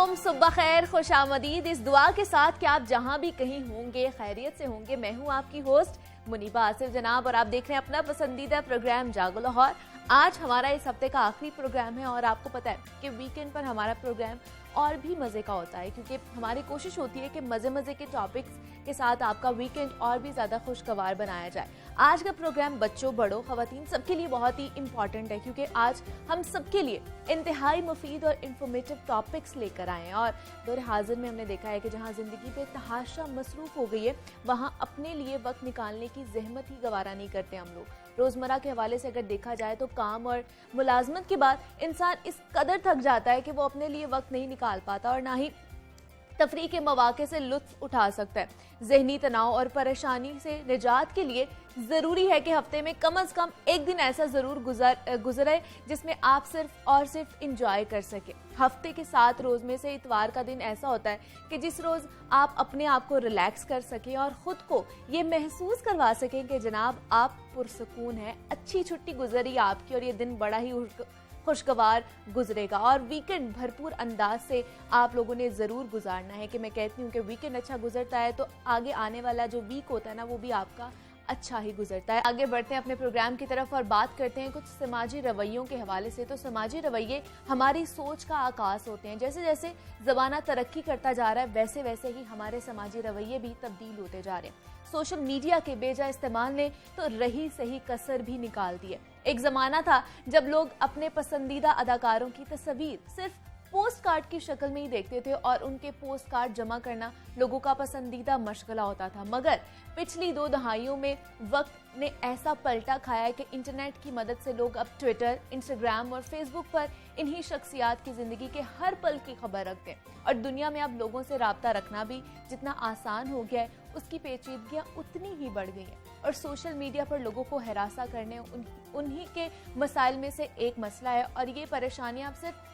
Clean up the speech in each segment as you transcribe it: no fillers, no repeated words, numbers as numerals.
वालेकुम, सुबह खैर, खुश आमदीद। इस दुआ के साथ कि आप जहां भी कहीं होंगे खैरियत से होंगे। मैं हूं आपकी होस्ट मुनीबा आसिफ जनाब और आप देख रहे हैं अपना पसंदीदा प्रोग्राम जागो लाहौर। आज हमारा इस हफ्ते का आखिरी प्रोग्राम है और आपको पता है कि वीकेंड पर हमारा प्रोग्राम और भी मज़े का होता है, क्योंकि हमारी कोशिश होती है कि मज़े के टॉपिक्स के साथ आपका वीकेंड और भी ज़्यादा खुशगवार बनाया जाए। आज का प्रोग्राम बच्चों, बड़ों, ख़वातीन सबके लिए बहुत ही इंपॉर्टेंट है, क्योंकि आज हम सबके लिए इंतहाई मुफीद और इंफॉर्मेटिव टॉपिक्स लेकर आए हैं। और दौर हाजिर में हमने देखा है कि जहाँ ज़िंदगी पे तहाशा मसरूफ़ हो गई है, वहाँ अपने लिए वक्त निकालने की जहमत ही गवारा नहीं करते हम लोग। रोज़मर्रा के हवाले से अगर देखा जाए तो काम और मुलाजमत के बाद इंसान इस कदर थक जाता है कि वो अपने लिए वक्त नहीं निकाल पाता और ना ही तफरीह के मौके से लुत्फ उठा सकता है। ज़हनी तनाव और परेशानी से निजात के लिए ज़रूरी है कि हफ्ते में कम अज़ कम एक दिन ऐसा ज़रूर गुजरे जिसमें आप सिर्फ और सिर्फ इंजॉय कर सकें। हफ्ते के 7 रोज़ में से इतवार का दिन ऐसा होता है कि जिस रोज़ आप अपने आप को रिलैक्स कर सकें और ख़ुद को ये महसूस करवा सकें कि जनाब आप पुरसकून हैं, अच्छी छुट्टी गुजरी आपकी और ये दिन बड़ा ही खुशगवार गुजरेगा। और वीकेंड भरपूर अंदाज से आप लोगों ने ज़रूर गुजारना है। कि मैं कहती हूँ कि वीकेंड अच्छा गुजरता है तो आगे आने वाला जो वीक होता है ना, वो भी आपका अच्छा ही गुजरता है। आगे बढ़ते हैं अपने प्रोग्राम की तरफ और बात करते हैं कुछ समाजी रवैयों के हवाले से। तो समाजी रवैये हमारी सोच का आकाश होते हैं। जैसे जैसे ज़माना तरक्की करता जा रहा है, वैसे वैसे ही हमारे समाजी रवैये भी तब्दील होते जा रहे हैं। सोशल मीडिया के बेजा इस्तेमाल ने तो रही सही कसर भी निकाल दी है। एक ज़माना था जब लोग अपने पसंदीदा अदाकारों की तस्वीर सिर्फ पोस्ट कार्ड की शक्ल में ही देखते थे और उनके पोस्ट कार्ड जमा करना लोगों का पसंदीदा मशगला होता था। मगर पिछली 2 दहाइयों में वक्त ने ऐसा पलटा खाया है कि इंटरनेट की मदद से लोग अब ट्विटर, इंस्टाग्राम और फेसबुक पर इन्हीं शख्सियात की ज़िंदगी के हर पल की खबर रखते हैं। और दुनिया में अब लोगों से रब्ता रखना भी जितना आसान हो गया है, उसकी पेचीदगियाँ उतनी ही बढ़ गई हैं। और सोशल मीडिया पर लोगों को हरासा करने उन्हीं के मसाइल में से एक मसला है। और ये परेशानियाँ अब सिर्फ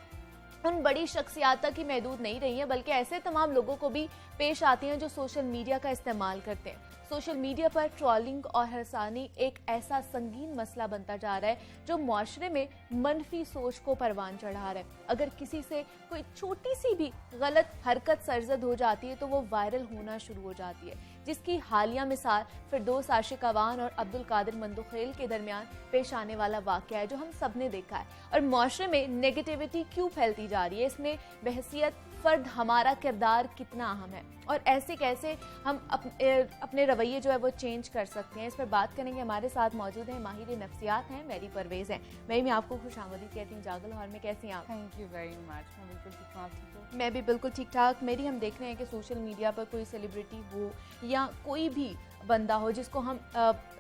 उन बड़ी शख्सियात तक ही महदूद नहीं रही हैं, बल्कि ऐसे तमाम लोगों को भी पेश आती हैं जो सोशल मीडिया का इस्तेमाल करते हैं। सोशल मीडिया पर ट्रोलिंग और हरसानी एक ऐसा संगीन मसला बनता जा रहा है जो मुआशरे में मनफी सोच को परवान चढ़ा रहा है। अगर किसी से कोई छोटी सी भी गलत हरकत सरजद हो जाती है तो वो वायरल होना शुरू हो जाती है, जिसकी हालिया मिसाल फिरदौस आशिक अवान और अब्दुल कादिर मंदुखेल के दरमियान पेश आने वाला वाक़या है, जो हम सब ने देखा है। और मुआशरे में नेगेटिविटी क्यों फैलती जा रही है, इसमें बहसियत फ़र्द हमारा किरदार कितना अहम है और ऐसे कैसे हम अपने रवैये जो है वो चेंज कर सकते हैं, इस पर बात करेंगे। हमारे साथ मौजूद हैं माहिर नफ्सियात हैं मेरी परवेज़ हैं। मैं आपको खुशामदीद कहती हूँ जागो लाहौर में। कैसी हैं आप? Thank you very much. मैं बिल्कुल ठीक हूँ, आप ठीक हो? मैं भी बिल्कुल ठीक ठाक। मेरी हम देख रहे हैं कि सोशल मीडिया पर कोई सेलिब्रिटी हो या कोई भी बंदा हो जिसको हम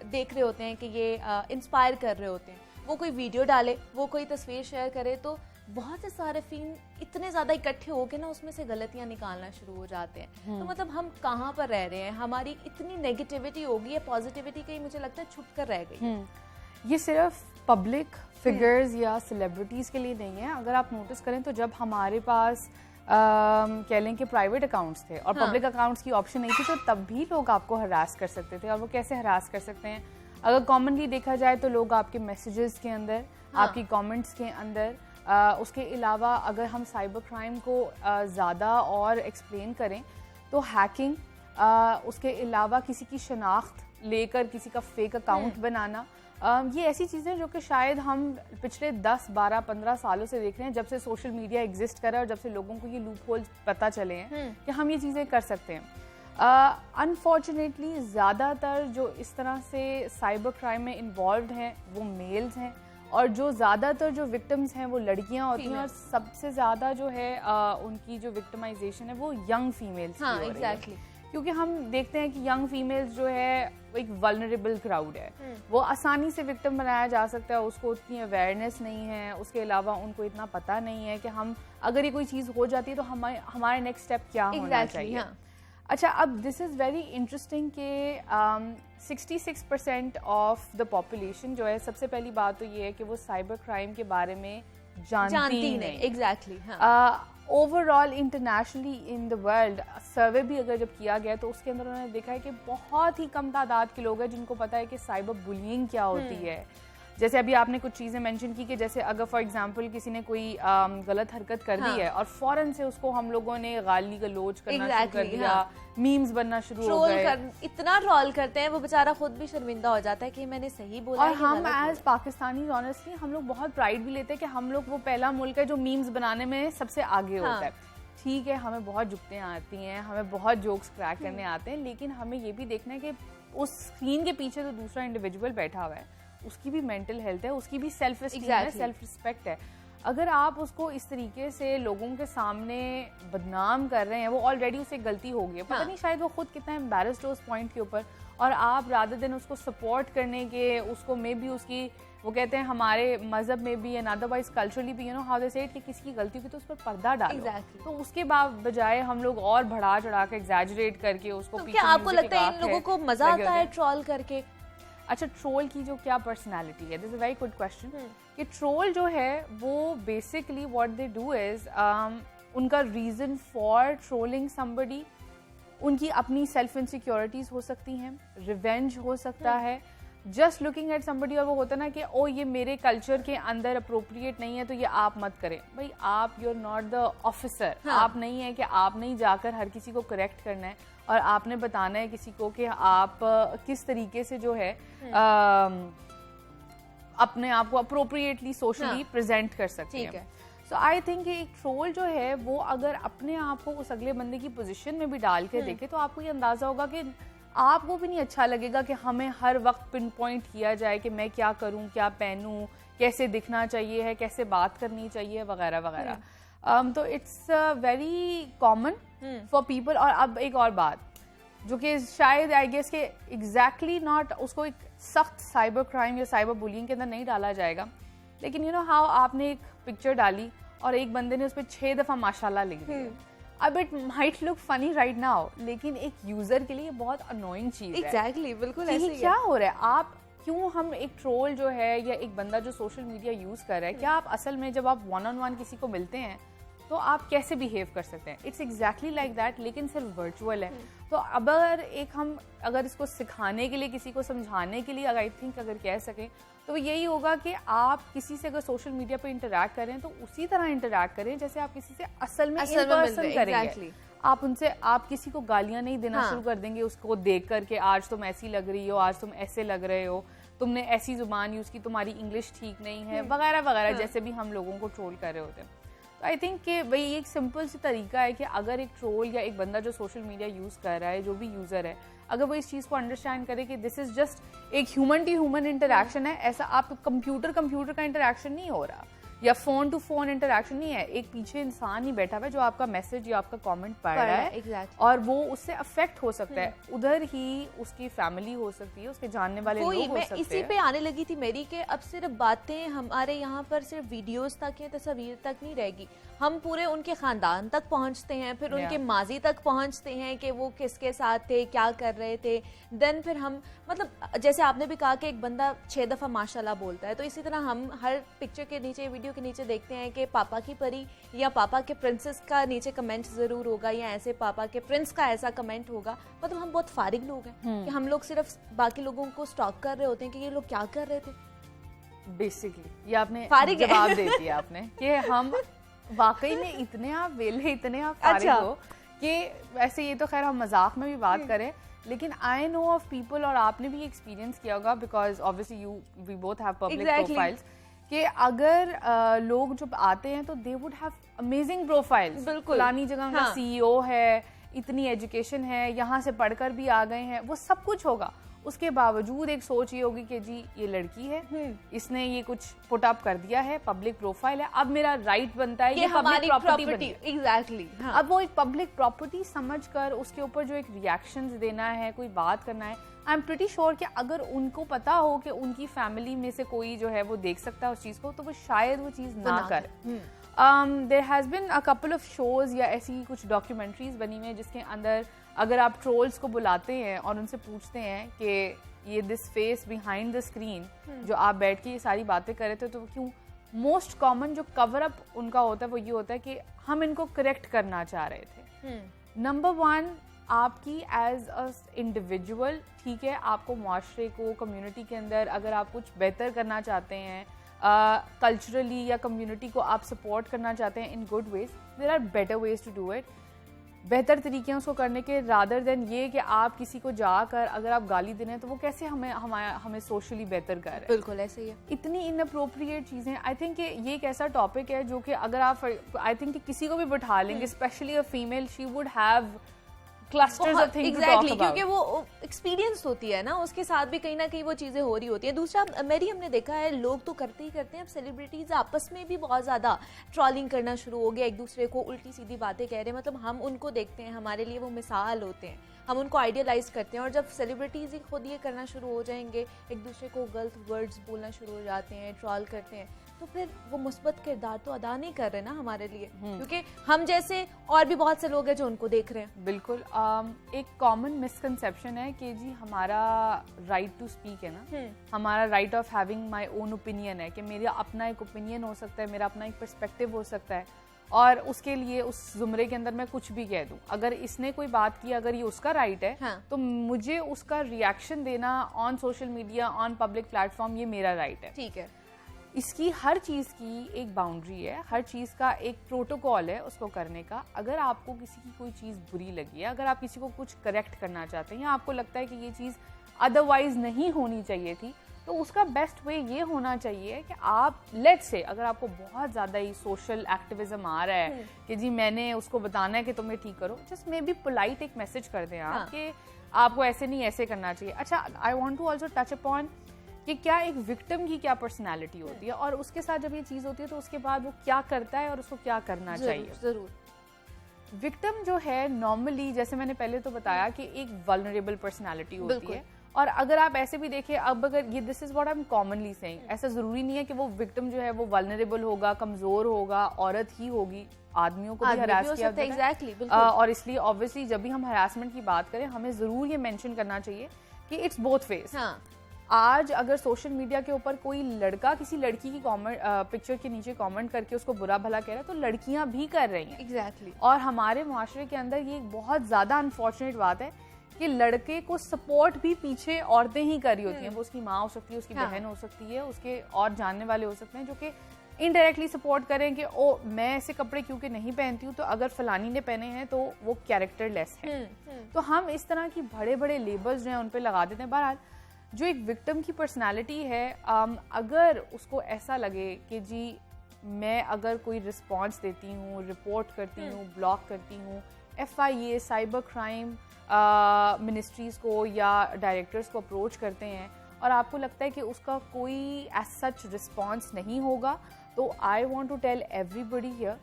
देख रहे होते हैं कि ये इंस्पायर कर रहे होते हैं, वो कोई वीडियो डाले, वो कोई तस्वीर शेयर करे तो बहुत से सारे फिल्म इतने ज़्यादा इकट्ठे हो के ना उसमें से गलतियाँ निकालना शुरू हो जाते हैं। तो मतलब हम कहाँ पर रह रहे हैं? हमारी इतनी नेगेटिविटी हो गई है, पॉजिटिविटी कहीं मुझे लगता है छुप कर रह गई। ये सिर्फ पब्लिक फिगर्स या सेलिब्रिटीज़ के लिए नहीं है। अगर आप नोटिस करें तो जब हमारे पास कह लें कि प्राइवेट अकाउंट्स थे और पब्लिक अकाउंट्स की ऑप्शन नहीं थी, तो तब भी लोग आपको हरास कर सकते थे। और वो कैसे हरास कर सकते हैं? अगर कॉमनली देखा जाए तो लोग आपके मैसेजेस के अंदर, आपकी कमेंट्स के अंदर, उसके अलावा अगर हम साइबर क्राइम को ज़्यादा और एक्सप्लेन करें तो हैकिंग, उसके अलावा किसी की शनाख्त लेकर किसी का फेक अकाउंट बनाना, ये ऐसी चीज़ें जो कि शायद हम पिछले 10, 12, 15 सालों से देख रहे हैं, जब से सोशल मीडिया एग्जिस्ट करा और जब से लोगों को ये लूप होल्स पता चले हैं कि हम ये चीज़ें कर सकते हैं। अनफॉर्चुनेटली ज़्यादातर जो इस तरह से साइबर क्राइम में इन्वॉल्व हैं वो मेल्स हैं और जो ज़्यादातर जो विक्टिम्स हैं वो लड़कियां होती हैं। और सबसे ज़्यादा जो है उनकी जो विक्टिमाइजेशन है वो यंग फीमेल्स की हो रही है। क्योंकि हम देखते हैं कि यंग फीमेल्स जो है एक वल्नरेबल क्राउड है, वो आसानी से विक्टिम बनाया जा सकता है। उसको उतनी अवेयरनेस नहीं है, उसके अलावा उनको इतना पता नहीं है कि हम अगर ये कोई चीज़ हो जाती है तो हमारे नेक्स्ट स्टेप क्या होना चाहिए। अच्छा, अब दिस इज़ वेरी इंटरेस्टिंग कि 66% ऑफ द पॉपुलेशन जो है, सबसे पहली बात तो ये है कि वो साइबर क्राइम के बारे में जानती नहीं। Exactly. Overall internationally in the world survey भी अगर जब किया गया तो उसके अंदर उन्होंने देखा है कि बहुत ही कम तादाद के लोग हैं जिनको पता है कि साइबर बुलिंग क्या होती है, जैसे अभी आपने कुछ चीज़ें मेंशन की कि जैसे अगर फॉर एग्जांपल किसी ने कोई गलत हरकत कर दी है और फौरन से उसको हम लोगों ने गाली गलौज करना शुरू कर दिया, मीम्स बनना शुरू हो गए, इतना ट्रोल करते हैं, वो बेचारा खुद भी शर्मिंदा हो जाता है कि मैंने सही बोला। और हम एज पाकिस्तानी ऑनेस्टली हम लोग बहुत प्राइड भी लेते हैं कि हम लोग वो पहला मुल्क है जो मीम्स बनाने में सबसे आगे होता है। ठीक है, हमें बहुत जुगतें आती हैं, हमें बहुत जोक्स क्रैक करने आते हैं, लेकिन हमें ये भी देखना है कि उस स्क्रीन के पीछे जो दूसरा इंडिविजुअल बैठा हुआ है उसकी भी मेंटल हेल्थ है, उसकी भी सेल्फ एस्टीम है, सेल्फ रिस्पेक्ट है। अगर आप उसको इस तरीके से लोगों के सामने बदनाम कर रहे हैं, वो ऑलरेडी उसे गलती हो गई है, पता नहीं शायद वो खुद कितना एम्बैरेस्ड हो उस पॉइंट के ऊपर, और आप रादर देन उसको सपोर्ट करने के, उसको मे भी उसकी, वो कहते हैं हमारे मजहब में भी एंड अदरवाइज कल्चरली भी, यू नो हाउ दे से इट, कि किसी की गलती हुई तो उस पर पर्दा डालो। तो उसके बजाय हम लोग और बढ़ा चढ़ा के एग्जैजरेट करके उसको क्या आपको लगता है इन लोगों को मजा आता है ट्रोल करके? अच्छा, ट्रोल की जो क्या पर्सनालिटी है, this is a very good question. कि ट्रोल जो है वो basically what they do is, उनका रीजन फॉर ट्रोलिंग समबडी उनकी अपनी सेल्फ इनसिक्योरिटीज हो सकती हैं, रिवेंज हो सकता है, जस्ट लुकिंग एट समबडी, और वो होता है ना कि ओ ये मेरे कल्चर के अंदर अप्रोप्रिएट नहीं है तो ये आप मत करें। भाई आप, you are not the officer, आप नहीं है कि आप नहीं जाकर हर किसी को करेक्ट करना है और आपने बताना है किसी को कि आप किस तरीके से जो है अपने आप को अप्रोप्रिएटली सोशली प्रेजेंट कर सकते हैं। सो आई थिंक एक ट्रोल जो है वो अगर अपने आप को उस अगले बंदे की पोजीशन में भी डाल के देखे तो आपको ये अंदाजा होगा कि आपको भी नहीं अच्छा लगेगा कि हमें हर वक्त पिन पॉइंट किया जाए कि मैं क्या करूं, क्या पहनूं, कैसे दिखना चाहिए है, कैसे बात करनी चाहिए, वगैरह वगैरह। तो it's very common for people. और अब एक और बात जो कि शायद आई गेस के एग्जैक्टली नॉट, उसको एक सख्त साइबर क्राइम या साइबर बुलिंग के अंदर नहीं डाला जाएगा, लेकिन यू नो हाउ आपने एक पिक्चर डाली और एक बंदे ने उस पर 6 दफा माशाल्लाह लिख दिया। अब it might look funny right now, लेकिन एक यूजर के लिए बहुत अनोइंग चीज है। एग्जैक्टली, बिल्कुल ऐसे ही क्या हो रहा है। आप क्यों, हम एक ट्रोल जो है या एक बंदा जो सोशल मीडिया यूज कर रहा है, क्या आप असल में जब आप वन ऑन वन किसी को मिलते हैं तो आप कैसे बिहेव कर सकते हैं? इट्स एग्जैक्टली लाइक दैट, लेकिन सिर्फ वर्चुअल है। तो अगर इसको सिखाने के लिए, किसी को समझाने के लिए आई थिंक अगर कह सकें तो यही होगा कि आप किसी से अगर सोशल मीडिया पे इंटरैक्ट करें तो उसी तरह इंटरैक्ट करें जैसे आप किसी से असल में इन पर्सन करेंगे। आप किसी को गालियां नहीं देना शुरू कर देंगे उसको देख करके, आज तुम ऐसी लग रही हो, आज तुम ऐसे लग रहे हो, तुमने ऐसी जुबान यूज की, तुम्हारी इंग्लिश ठीक नहीं है, वगैरह वगैरह, जैसे भी हम लोगों को ट्रोल कर रहे होते हैं। तो आई थिंक कि भाई एक सिंपल सी तरीका है कि अगर एक ट्रोल या एक बंदा जो सोशल मीडिया यूज़ कर रहा है, जो भी यूज़र है, अगर वो इस चीज़ को अंडरस्टैंड करे कि दिस इज़ जस्ट एक ह्यूमन टू ह्यूमन इंटरेक्शन है, ऐसा आप कंप्यूटर का इंटरेक्शन नहीं हो रहा या फोन टू फोन इंटरेक्शन नहीं है, एक पीछे इंसान ही बैठा हुआ है जो आपका मैसेज या आपका कमेंट पढ़ रहा है और वो उससे अफेक्ट हो सकता है। उधर ही उसकी फैमिली हो सकती है, उसके जानने वाले लोग हो सकते हैं। इसी पे आने लगी थी मेरी कि अब सिर्फ बातें हमारे यहाँ पर सिर्फ वीडियोस तक या तस्वीर तक नहीं रहेगी, हम पूरे उनके खानदान तक पहुँचते हैं, फिर उनके माजी तक पहुँचते हैं कि वो किसके साथ थे, क्या कर रहे थे। देन फिर हम, मतलब जैसे आपने भी कहा कि एक बंदा 6 दफ़ा माशाल्लाह बोलता है, तो इसी तरह हम हर पिक्चर के नीचे, वीडियो के नीचे देखते हैं कि पापा की परी या पापा के प्रिंसेस का नीचे कमेंट जरूर होगा, या ऐसे पापा के प्रिंस का ऐसा कमेंट होगा। मतलब हम बहुत फारिग लोग हैं कि हम लोग सिर्फ बाकी लोगों को स्टॉक कर रहे होते हैं कि ये लोग क्या कर रहे थे। बेसिकली ये आपने जवाब दे दिया आपने कि हम वाकई में इतने आप वेले, इतने आप फारिग हो कि वैसे ये तो खैर हम मजाक में भी बात करें, लेकिन आई नो ऑफ पीपल, और आपने भी एक्सपीरियंस किया होगा because obviously we both have public profiles, कि अगर लोग जब आते हैं तो they would have amazing profiles, फलानी जगह का CEO है, इतनी एजुकेशन है, यहाँ से पढ़कर भी आ गए हैं, वो सब कुछ होगा, उसके बावजूद एक सोच ये होगी कि जी ये लड़की है, इसने ये कुछ पुट अप कर दिया है, पब्लिक प्रोफाइल है, अब मेरा राइट बनता है ये पब्लिक प्रॉपर्टी। एग्जैक्टली। अब वो एक पब्लिक प्रॉपर्टी समझकर उसके ऊपर जो एक रिएक्शंस देना है, कोई बात करना है, आई एम प्रीटी श्योर कि अगर उनको पता हो कि उनकी फैमिली में से कोई जो है वो देख सकता है उस चीज को, तो वो शायद वो चीज ना करे। There has been a couple of shows या ऐसी कुछ डॉक्यूमेंट्रीज बनी हुई है जिसके अंदर अगर आप ट्रोल्स को बुलाते हैं और उनसे पूछते हैं कि ये this face behind the screen जो आप बैठ के ये सारी बातें कर रहे थे, तो क्यों, मोस्ट कॉमन जो कवर अप उनका होता है वो ये होता है कि हम इनको करेक्ट करना चाह रहे थे। नंबर 1, आपकी एज अ इंडिविजुअल, ठीक है, आपको माशरे को, कम्युनिटी के अंदर अगर आप कुछ बेहतर करना चाहते हैं, कल्चरली या कम्युनिटी को आप सपोर्ट करना चाहते हैं in good ways, there are better ways to do it. बेहतर तरीके हैं उसको करने के, रादर देन ये कि आप किसी को जाकर अगर आप गाली दे रहे हैं तो वो कैसे हमें सोशली बेहतर कर रहे हैं। बिल्कुल ऐसे ही है। इतनी इनअप्रोप्रिएट चीज़ें, आई थिंक कि ये एक ऐसा टॉपिक है जो कि अगर आप, आई थिंक कि किसी को भी बिठा लेंगे, specially a female, she would have clusters of things to talk about, क्योंकि वो एक्सपीरियंस होती है ना, उसके साथ भी कहीं ना कहीं वो चीजें हो रही होती है। दूसरा, मेरी हमने देखा है लोग तो करते ही करते हैं, अब सेलिब्रिटीज आपस में भी बहुत ज्यादा ट्रॉलिंग करना शुरू हो गया, एक दूसरे को उल्टी सीधी बातें कह रहे हैं। मतलब हम उनको देखते हैं, हमारे लिए वो मिसाल होते हैं, हम उनको आइडियलाइज करते हैं, और जब सेलिब्रिटीज ही खुद ये करना शुरू हो जाएंगे, एक दूसरे को गलत वर्ड्स बोलना शुरू हो जाते हैं, ट्रॉल करते हैं, तो फिर वो मुस्बत किरदार तो अदा नहीं कर रहे ना हमारे लिए, क्योंकि हम जैसे और भी बहुत से लोग हैं जो उनको देख रहे हैं। बिल्कुल। एक कॉमन मिसकंसेप्शन है कि जी हमारा राइट टू स्पीक है ना, हमारा right of having my own opinion है, कि मेरा अपना एक ओपिनियन हो सकता है, मेरा अपना एक पर्सपेक्टिव हो सकता है, और उसके लिए उस जुमरे के अंदर मैं कुछ भी कह दूं। अगर इसने कोई बात की, अगर ये उसका राइट है, हाँ। तो मुझे उसका रिएक्शन देना on social media, on public platform, ये मेरा राइट है। ठीक है। इसकी हर चीज़ की एक बाउंड्री है, हर चीज़ का एक प्रोटोकॉल है उसको करने का। अगर आपको किसी की कोई चीज़ बुरी लगी है, अगर आप किसी को कुछ करेक्ट करना चाहते हैं, या आपको लगता है कि ये चीज़ अदरवाइज नहीं होनी चाहिए थी, तो उसका बेस्ट वे ये होना चाहिए कि आप, लेट्स से अगर आपको बहुत ज़्यादा ही सोशल एक्टिविज्म आ रहा है कि जी मैंने उसको बताना है कि तुम्हें ठीक करो, जस्ट मे बी पोलाइट एक मैसेज कर दें आप कि आपको ऐसे नहीं, ऐसे करना चाहिए। अच्छा, I want to also touch upon कि क्या एक विक्टिम की क्या पर्सनैलिटी होती है, और उसके साथ जब ये चीज़ होती है तो उसके बाद वो क्या करता है और उसको क्या करना चाहिए। जरूर। विक्टिम जो है नॉर्मली, जैसे मैंने पहले तो बताया कि एक वल्नरेबल पर्सनैलिटी होती है, और अगर आप ऐसे भी देखें, अब अगर ये, this is what I am commonly saying, ऐसा जरूरी नहीं है कि वो विक्टिम जो है वो वल्नरेबल होगा, कमजोर होगा, औरत ही होगी, आदमियों को भी हरास किया जाता है। एग्जैक्टली। और इसलिए ऑब्वियसली जब भी हम हरासमेंट की बात करें, हमें जरूर ये मेंशन करना चाहिए कि इट्स बोथ फेस। आज अगर सोशल मीडिया के ऊपर कोई लड़का किसी लड़की की कमेंट, पिक्चर के नीचे कमेंट करके उसको बुरा भला कह रहा है, तो लड़कियां भी कर रही हैं। एग्जैक्टली। और हमारे माशरे के अंदर ये एक बहुत ज़्यादा अनफॉर्चुनेट बात है कि लड़के को सपोर्ट भी पीछे औरतें ही कर रही होती हैं। वो उसकी माँ हो सकती है, उसकी बहन हो सकती है, उसके और जानने वाले हो सकते हैं, जो कि इनडायरेक्टली सपोर्ट करें कि ओ मैं ऐसे कपड़े क्योंकि नहीं पहनती हूँ, तो अगर फलानी ने पहने हैं तो वो कैरेक्टरलेस है। तो हम इस तरह की बड़े बड़े लेबल्स जो हैं उन पर लगा देते हैं। बहरहाल जो एक विक्टिम की पर्सनालिटी है, अगर उसको ऐसा लगे कि जी मैं अगर कोई रिस्पॉन्स देती हूँ, रिपोर्ट करती हूँ, ब्लॉक करती हूँ, FIA, साइबर क्राइम मिनिस्ट्रीज़ को या डायरेक्टर्स को अप्रोच करते हैं, और आपको लगता है कि उसका कोई एज सच रिस्पॉन्स नहीं होगा, तो I want to tell everybody here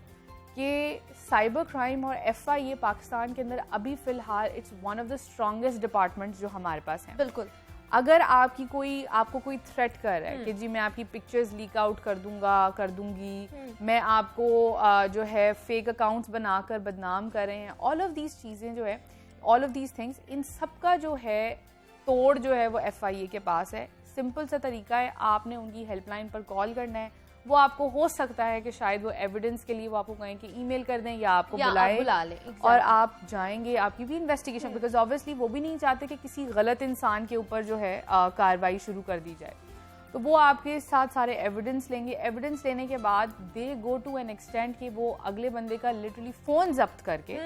कि साइबर क्राइम और FIA पाकिस्तान के अंदर अभी फ़िलहाल it's one of the strongest departments जो हमारे पास हैं। बिल्कुल। अगर आपको कोई थ्रेट कर रहा है कि जी मैं आपकी पिक्चर्स लीक आउट कर दूंगी, मैं आपको जो है फेक अकाउंट्स बनाकर बदनाम कर रहे हैं, ऑल ऑफ दीज चीज़ें जो है, ऑल ऑफ दीज थिंग्स, इन सब का जो है तोड़ जो है वो FIA के पास है। सिंपल सा तरीका है, आपने उनकी हेल्पलाइन पर कॉल करना है। वो आपको हो सकता है कि शायद वो एविडेंस के लिए वो आपको कहें कि ईमेल कर दें या आपको बुला लें, और आप जाएंगे, आपकी भी इन्वेस्टिगेशन, बिकॉज ऑब्वियसली वो भी नहीं चाहते कि किसी गलत इंसान के ऊपर जो है कार्रवाई शुरू कर दी जाए। तो वो आपके साथ सारे एविडेंस लेंगे। एविडेंस लेने के बाद दे गो टू एन एक्सटेंट कि वो अगले बंदे का लिटरली फोन जब्त करके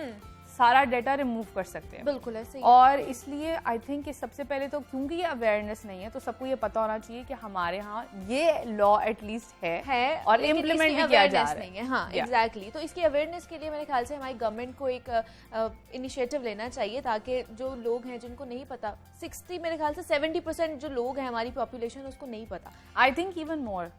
सारा डाटा रिमूव कर सकते हैं। बिल्कुल ऐसे ही। और इसलिए आई थिंक कि सबसे पहले तो क्योंकि ये अवेयरनेस नहीं है, तो सबको ये पता होना चाहिए कि हमारे यहाँ ये लॉ एटलीस्ट है और इम्प्लीमेंट भी किया जा रहा है। हाँ एग्जैक्टली। तो इसकी अवेयरनेस के लिए मेरे ख्याल से हमारी गवर्नमेंट को एक इनिशिएटिव लेना चाहिए, ताकि जो लोग हैं जिनको नहीं पता, 60 मेरे ख्याल से 70% जो लोग हैं हमारी पॉपुलेशन, उसको नहीं पता। I think even more.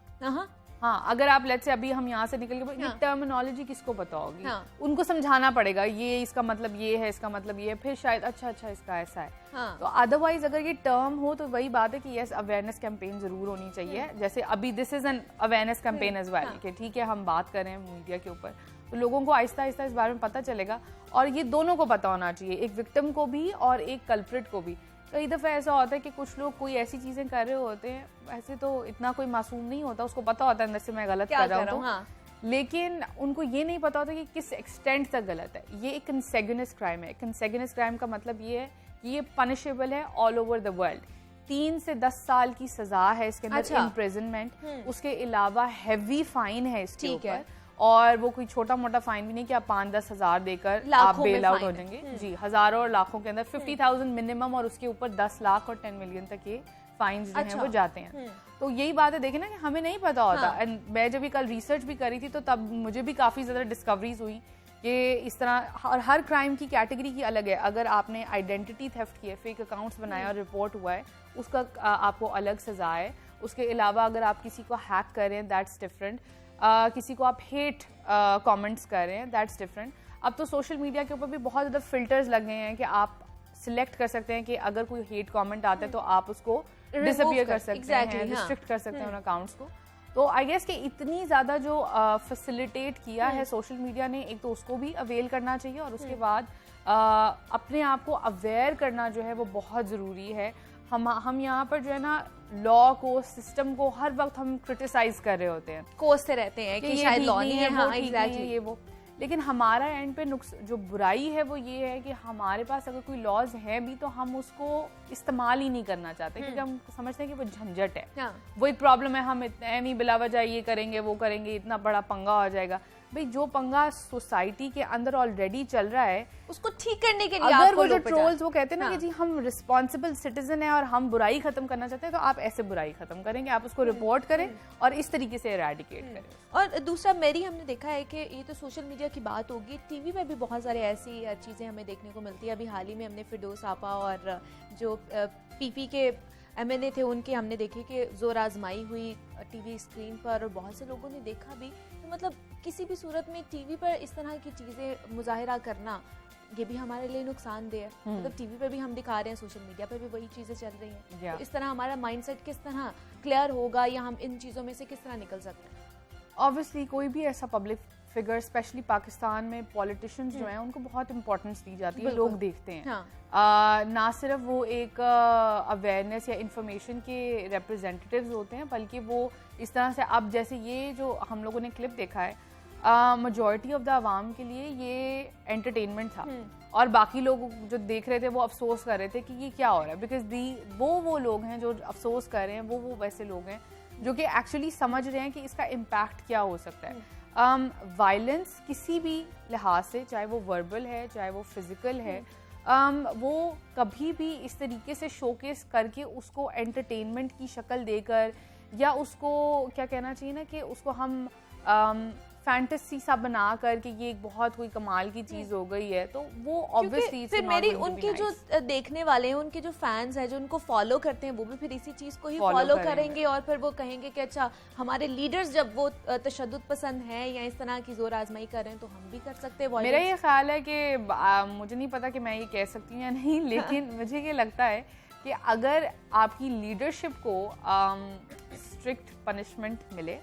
हाँ, अगर आप लेट्स से अभी हम यहाँ से निकल के, ये टर्मिनोलॉजी किसको पता होगी? उनको समझाना पड़ेगा, ये इसका मतलब ये है, इसका मतलब ये है, फिर शायद अच्छा इसका ऐसा है। तो अदरवाइज अगर ये टर्म हो तो वही बात है कि यस, अवेयरनेस कैंपेन जरूर होनी चाहिए। जैसे अभी this is an awareness campaign as well, कि ठीक है हम बात कर रहे हैं मीडिया के ऊपर, तो लोगों को आहिस्ता आहिस्ता इस बारे में पता चलेगा, और ये दोनों को पता होना चाहिए, एक विक्टिम को भी और एक कल्प्रिट को भी। कई दफ़ा ऐसा होता है कि कुछ लोग कोई ऐसी चीज़ें कर रहे होते हैं, ऐसे तो इतना कोई मासूम नहीं होता, उसको पता होता है अंदर से मैं गलत कर रहा हूँ, लेकिन उनको ये नहीं पता होता कि किस एक्सटेंट तक गलत है। ये एक कंसेगुनस क्राइम है। कंसेगुनस क्राइम का मतलब ये है कि ये पनिशेबल है ऑल ओवर द वर्ल्ड। 3 से 10 साल की सजा है इसके अंदर, इम्प्रिजनमेंट, उसके अलावा हैवी फाइन है इसके ऊपर, और वो कोई छोटा मोटा फाइन भी नहीं कि आप 5-10 हज़ार देकर आप बेल आउट हो जाएंगे। जी, हजारों और लाखों के अंदर 50,000 मिनिमम, और उसके ऊपर 10 लाख और 10 मिलियन तक ये फाइन्स जो हैं वो जाते हैं। तो यही बात है, देखें ना कि हमें नहीं पता होता। एंड मैं जब भी कल रिसर्च भी करी थी तो तब मुझे भी काफ़ी ज़्यादा डिस्कवरीज हुई कि इस तरह, और हर क्राइम की कैटेगरी की अलग है। अगर आपने आइडेंटिटी थेफ्ट किया, फेक अकाउंट्स बनाया और रिपोर्ट हुआ है, उसका आपको अलग सजा है। उसके अलावा अगर आप किसी को हैक कर रहे हैं, दैट्स डिफरेंट। किसी को आप हेट कमेंट्स कर रहे हैं, दैट्स डिफरेंट। अब तो सोशल मीडिया के ऊपर भी बहुत ज़्यादा फिल्टर्स लगे हैं कि आप सिलेक्ट कर सकते हैं कि अगर कोई हेट कमेंट आता है तो आप उसको डिसअपियर कर सकते हैं, रिस्ट्रिक्ट कर सकते हैं उन अकाउंट्स को। तो आई गेस कि इतनी ज़्यादा जो फैसिलिटेट किया है सोशल मीडिया ने, एक तो उसको भी अवेल करना चाहिए, और उसके बाद अपने आप को अवेयर करना जो है वो बहुत ज़रूरी है। हम यहाँ पर जो है ना लॉ को, सिस्टम को हर वक्त हम क्रिटिसाइज कर रहे होते हैं, कोसते रहते हैं कि शायद लॉ नहीं है, हाँ एग्जैक्टली ये वो। लेकिन हमारा एंड पे जो बुराई है वो ये है कि हमारे पास अगर कोई लॉज है भी तो हम उसको इस्तेमाल ही नहीं करना चाहते, क्योंकि हम समझते हैं कि वो झंझट है। हाँ। वो एक प्रॉब्लम है, हम इतने नहीं बिला वजह ये करेंगे वो करेंगे, इतना बड़ा पंगा हो जाएगा। भाई जो पंगा सोसाइटी के अंदर ऑलरेडी चल रहा है उसको ठीक करने के लिए अगर वो जो ट्रोल्स वो कहते हैं ना कि जी हम रिस्पॉन्सिबल सिटीजन है और हम बुराई खत्म करना चाहते हैं, तो आप ऐसे बुराई खत्म करेंगे, आप उसको रिपोर्ट करें और इस तरीके से इरेडिकेट करें। और दूसरा मेरी हमने देखा है कि ये तो सोशल मीडिया की बात होगी, टीवी में भी बहुत सारे ऐसी चीज़ें हमें देखने को मिलती है। अभी हाल ही में हमने फिरदौस आपा और जो पीपी के MNA थे उनके हमने देखे कि जोर आजमाई हुई टीवी स्क्रीन पर, और बहुत से लोगों ने देखा भी। तो मतलब किसी भी सूरत में टीवी पर इस तरह की चीज़ें मुजाहिरा करना ये भी हमारे लिए नुकसानदेह है। मतलब टीवी पे भी हम दिखा रहे हैं, सोशल मीडिया पे भी वही चीज़ें चल रही हैं। तो इस तरह हमारा माइंडसेट किस तरह क्लियर होगा, या हम इन चीज़ों में से किस तरह निकल सकते हैं? ऑब्वियसली कोई भी ऐसा पब्लिक फिगर, स्पेशली पाकिस्तान में पॉलिटिशियंस जो हैं उनको बहुत इंपॉर्टेंस दी जाती है, लोग देखते हैं। हाँ। ना सिर्फ वो एक अवेयरनेस या इंफॉर्मेशन के रिप्रेजेंटेटिव्स होते हैं, बल्कि वो इस तरह से, अब जैसे ये जो हम लोगों ने क्लिप देखा है, मेजॉरिटी ऑफ द आवाम के लिए ये एंटरटेनमेंट था, और बाकी लोग जो देख रहे थे वो अफसोस कर रहे थे कि ये क्या हो रहा है, बिकॉज वो लोग हैं जो अफसोस कर रहे हैं, वो वैसे लोग हैं जो कि एक्चुअली समझ रहे हैं कि इसका इम्पैक्ट क्या हो सकता है। वायलेंस किसी भी लिहाज से, चाहे वो वर्बल है चाहे वो फिजिकल है, वो कभी भी इस तरीके से शोकेस करके उसको एंटरटेनमेंट की शक्ल देकर, या उसको क्या कहना चाहिए ना कि उसको हम फैंटेसी सा बना कर कि ये एक बहुत कोई कमाल की चीज हो गई है, तो वो ऑब्वियसली फिर मेरी उनके जो देखने वाले हैं, उनके जो फैंस हैं जो उनको फॉलो करते हैं, वो भी फिर इसी चीज को ही फॉलो करेंगे, और फिर वो कहेंगे कि अच्छा हमारे लीडर्स जब वो तशद्दुद पसंद हैं या इस तरह की जोर आजमाई कर रहे हैं तो हम भी कर सकते हैं। मेरा ये ख्याल है कि मुझे नहीं पता कि मैं ये कह सकती हूँ या नहीं, लेकिन मुझे ये लगता है कि अगर आपकी लीडरशिप को स्ट्रिक्ट पनिशमेंट मिले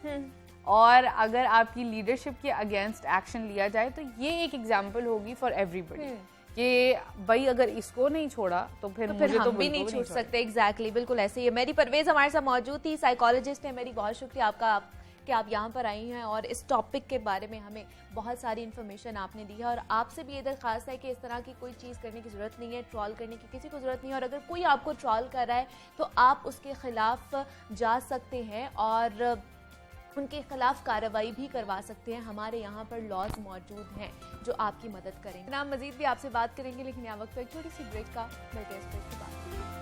और अगर आपकी लीडरशिप के अगेंस्ट एक्शन लिया जाए, तो ये एक एग्जाम्पल होगी फॉर एवरीबडी कि भाई अगर इसको नहीं छोड़ा तो फिर मुझे तो भी नहीं छोड़ सकते। एग्जैक्टली, बिल्कुल ऐसे ही है। मेरी परवेज हमारे साथ मौजूद थी, साइकोलॉजिस्ट है। मेरी बहुत शुक्रिया आपका कि आप यहाँ पर आई हैं और इस टॉपिक के बारे में हमें बहुत सारी इन्फॉर्मेशन आपने दी है। और आपसे भी ये दरख्वास्त है कि इस तरह की कोई चीज़ करने की ज़रूरत नहीं है, ट्रॉल करने की किसी को ज़रूरत नहीं है। और अगर कोई आपको ट्रॉल कर रहा है तो आप उसके खिलाफ जा सकते हैं और उनके खिलाफ कार्रवाई भी करवा सकते हैं। हमारे यहाँ पर लॉज मौजूद हैं जो आपकी मदद करेंगे। नाम मजीद भी आपसे बात करेंगे, लेकिन यहाँ वक्त एक छोटी सी ब्रेक का, मिलते हैं इस ब्रेक के बाद।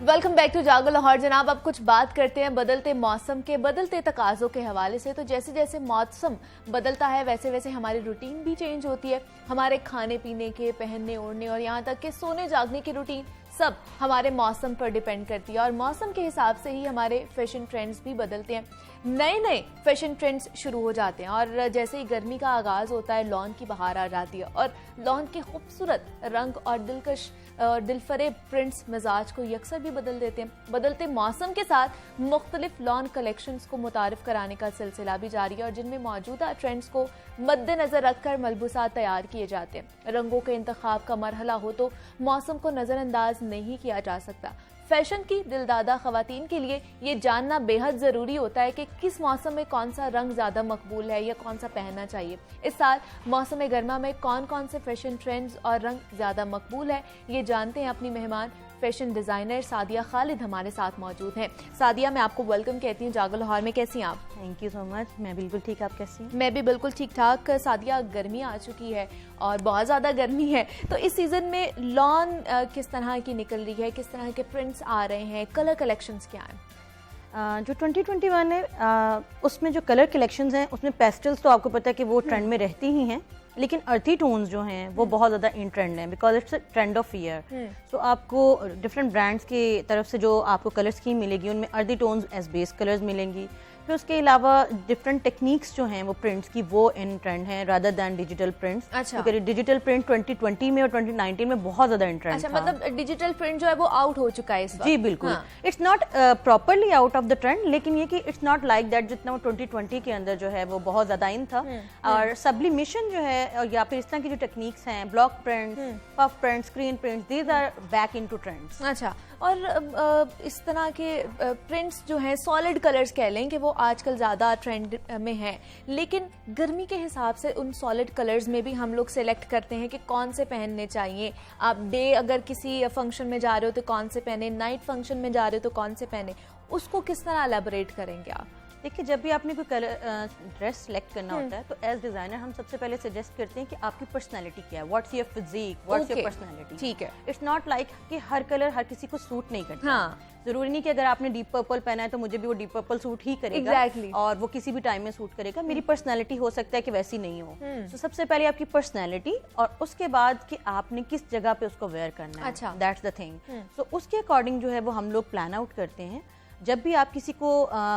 वेलकम बैक टू जागो लाहौर। जनाब, अब कुछ बात करते हैं बदलते मौसम के, बदलते तकाज़ों के हवाले से। तो जैसे जैसे मौसम बदलता है वैसे वैसे हमारी रूटीन भी चेंज होती है। हमारे खाने पीने के, पहनने ओढ़ने और यहाँ तक कि सोने जागने की रूटीन सब हमारे मौसम पर डिपेंड करती है और मौसम के हिसाब से ही हमारे फैशन ट्रेंड्स भी बदलते हैं। नए नए फैशन ट्रेंड्स शुरू हो जाते हैं और जैसे ही गर्मी का आगाज होता है लॉन की बहार आ जाती है और लॉन के खूबसूरत रंग और दिलकश और दिलफरेब प्रिंट्स मिजाज को यकसर भी बदल देते हैं। बदलते मौसम के साथ मुख्तलिफ लॉन कलेक्शंस को मुतारिफ कराने का सिलसिला भी जारी है और जिनमें मौजूदा ट्रेंड्स को मद्देनजर रखकर मलबूसात तैयार किए जाते हैं। रंगों के इंतखाब का मरहला हो तो मौसम को नजरअंदाज नहीं किया जा सकता। फैशन की दिलदादा खवातीन के लिए ये जानना बेहद जरूरी होता है कि किस मौसम में कौन सा रंग ज्यादा मकबूल है या कौन सा पहनना चाहिए। इस साल मौसम गर्मा में कौन कौन से फैशन ट्रेंड्स और रंग ज्यादा मकबूल है ये जानते हैं अपनी मेहमान फैशन डिजाइनर सादिया खालिद हमारे साथ मौजूद हैं। सादिया, मैं आपको वेलकम कहती हूँ जागो लाहौर में। कैसी हैं आप? Thank you so much. मैं बिल्कुल ठीक, आप कैसी हैं? मैं भी बिल्कुल ठीक ठाक। सादिया, गर्मी आ चुकी है और बहुत ज़्यादा गर्मी है, तो इस सीज़न में लॉन किस तरह की निकल रही है, किस तरह के प्रिंट्स आ रहे हैं, कलर कलेक्शंस क्या हैं? जो 2021 है उसमें जो कलर कलेक्शंस हैं उसमें पेस्टल्स तो आपको पता है कि वो ट्रेंड में रहती ही हैं, लेकिन अर्थी टोन्स जो हैं वो बहुत ज़्यादा इन ट्रेंड हैं because it's a trend of year. So आपको डिफरेंट ब्रांड्स की तरफ से जो आपको कलर स्कीम मिलेगी उनमें अर्थी टोन्स एज बेस कलर्स मिलेंगी। फिर उसके अलावा डिफरेंट टेक्निक्स जो हैं वो प्रिंट्स की वो इन ट्रेंड हैं रादर दैन डिजिटल प्रिंट्स। अच्छा। क्योंकि डिजिटल प्रिंट 2020 में और 2019 में बहुत ज़्यादा इन ट्रेंड अच्छा, था। मतलब डिजिटल प्रिंट जो है वो आउट हो चुका है इस वक्त। जी बिल्कुल। It's not properly out of the trend, लेकिन ये कि इट्स नॉट लाइक दैट जितना वो 2020 के अंदर जो है वो बहुत ज्यादा इन था। और सब्लिमेशन जो है या फिर इस तरह की जो टेक्निक्स हैं, block prints, puff prints, screen prints, these are back into trends. अच्छा, और इस तरह के प्रिंट्स जो हैं सॉलिड कलर्स कह लें कि वो आजकल ज़्यादा ट्रेंड में हैं, लेकिन गर्मी के हिसाब से उन सॉलिड कलर्स में भी हम लोग सेलेक्ट करते हैं कि कौन से पहनने चाहिए। आप डे अगर किसी फंक्शन में जा रहे हो तो कौन से पहने, नाइट फंक्शन में जा रहे हो तो कौन से पहने, उसको किस तरह एलैबोरेट करेंगे आप? देखिए, जब भी आपने कोई कलर ड्रेस सेलेक्ट करना होता है तो एज डिजाइनर हम सबसे पहले सजेस्ट करते हैं कि आपकी पर्सनैलिटी क्या है, what's your physique, what's your personality. ठीक है। इट्स नॉट लाइक कि हर कलर हर किसी को सूट नहीं करता। हाँ। जरूरी नहीं कि अगर आपने डीप पर्पल पहना है तो मुझे भी वो डीप पर्पल सूट ही करेगा। Exactly. और वो किसी भी टाइम में सूट करेगा। मेरी पर्सनैलिटी हो सकता है कि वैसी नहीं हो। तो सबसे पहले आपकी पर्सनैलिटी और उसके बाद कि आपने किस जगह पे उसको वेयर करना है। अच्छा। That's the thing. सो उसके अकॉर्डिंग जो है वो हम लोग प्लान आउट करते हैं। जब भी आप किसी को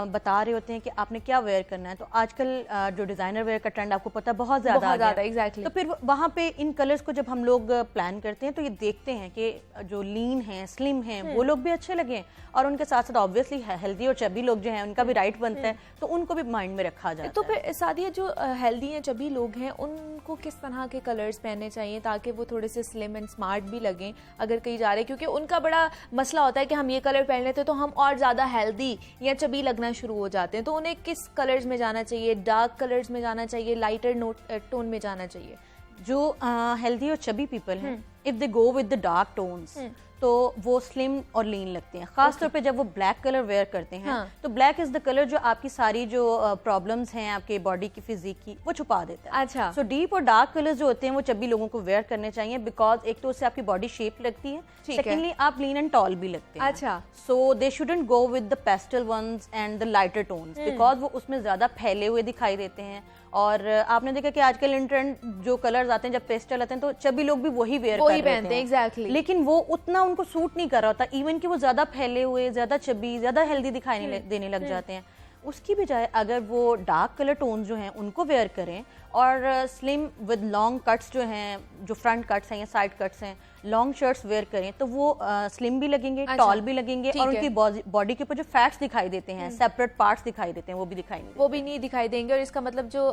बता रहे होते हैं कि आपने क्या वेयर करना है, तो आजकल जो डिजाइनर वेयर का ट्रेंड आपको पता है बहुत ज्यादा आ गया है। एग्जैक्टली। तो फिर वहाँ पे इन कलर्स को जब हम लोग प्लान करते हैं तो ये देखते हैं कि जो लीन हैं, स्लिम हैं, वो लोग भी अच्छे लगे और उनके साथ साथ ऑब्वियसली हेल्दी और चबी लोग जो हैं उनका भी राइट बनता है, तो उनको भी माइंड में रखा जाता है। तो फिर सादिया, जो हेल्दी हैं चबी लोग हैं उनको किस तरह के कलर्स पहनने चाहिए ताकि वो थोड़े से स्लिम एंड स्मार्ट भी लगें अगर कहीं जा रहे हैं? क्योंकि उनका बड़ा मसला होता है कि हम ये कलर पहन लेते हैं तो हम और ज्यादा हेल्दी या चबी लगना शुरू हो जाते हैं। तो उन्हें किस कलर्स में जाना चाहिए? डार्क कलर्स में जाना चाहिए, लाइटर टोन में जाना चाहिए? जो हेल्दी और चबी पीपल हैं, if they go with the dark tones तो वो स्लिम और लीन लगते हैं। खास तौर पे जब वो ब्लैक कलर वेयर करते हैं तो ब्लैक इज द कलर जो आपकी सारी जो प्रॉब्लम्स हैं आपके बॉडी की, फिजिक की, वो छुपा देता है। अच्छा। सो डीप और डार्क कलर्स जो होते हैं वो चबी लोगों को वेयर करने चाहिए बिकॉज एक तो उससे आपकी बॉडी शेप लगती है, सेकेंडली आप लीन एंड टॉल भी लगते हैं। अच्छा। So they shouldn't go with the pastel ones and the lighter tones because वो उसमें ज्यादा फैले हुए दिखाई देते हैं। और आपने देखा कि आजकल इन ट्रेंड जो कलर्स आते हैं, जब पेस्टल आते हैं तो चबी लोग भी वही वेयर करते हैं। एग्जैक्टली। लेकिन वो उतना उनको सूट नहीं कर रहा होता, इवन कि वो ज्यादा फैले हुए, ज्यादा चबी, ज्यादा हेल्दी दिखाई देने लग जाते हैं। उसकी बजाय अगर वो डार्क कलर टोन जो हैं उनको वेयर करें और स्लिम विद लॉन्ग कट्स जो हैं, जो फ्रंट कट्स हैं या साइड कट्स हैं, लॉन्ग शर्ट्स वेयर करें तो वो स्लिम भी लगेंगे, टॉल भी लगेंगे और उनकी बॉडी के ऊपर जो फैट्स दिखाई देते हैं, सेपरेट पार्ट्स दिखाई देते हैं, वो भी नहीं दिखाई देंगे। और इसका मतलब जो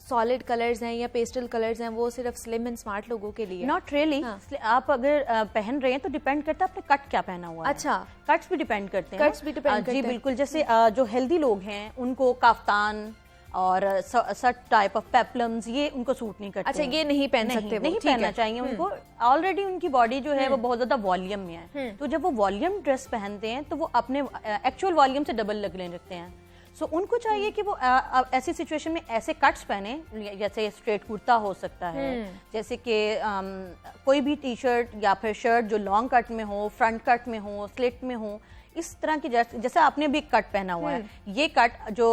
सॉलिड कलर्स हैं या पेस्टल कलर्स हैं वो सिर्फ स्लिम एंड स्मार्ट लोगों के लिए? Not really. आप अगर पहन रहे हैं तो डिपेंड करता है आपने कट क्या पहना हुआ है। अच्छा। कट्स भी डिपेंड करते हैं। कट्स भी डिपेंड करते हैं। जी बिल्कुल। जैसे जो हेल्दी लोग हैं उनको काफ्तान और सर्ट टाइप ऑफ पेप्लम्स ये उनको सूट नहीं करते। अच्छा, ये नहीं पहन सकते? नहीं पहनना चाहिए उनको। ऑलरेडी उनकी बॉडी जो है वो बहुत ज्यादा वॉल्यूम में है, तो जब वो वॉल्यूम ड्रेस पहनते हैं तो वो अपने एक्चुअल वॉल्यूम से डबल लगने लगते हैं। सो उनको चाहिए कि वो ऐसी सिचुएशन में ऐसे कट्स पहने, जैसे स्ट्रेट कुर्ता हो सकता है, जैसे कि कोई भी टी शर्ट या फिर शर्ट जो लॉन्ग कट में हो, फ्रंट कट में हो, स्लिट में हो, इस तरह की जैसे आपने भी कट पहना हुआ है, ये कट जो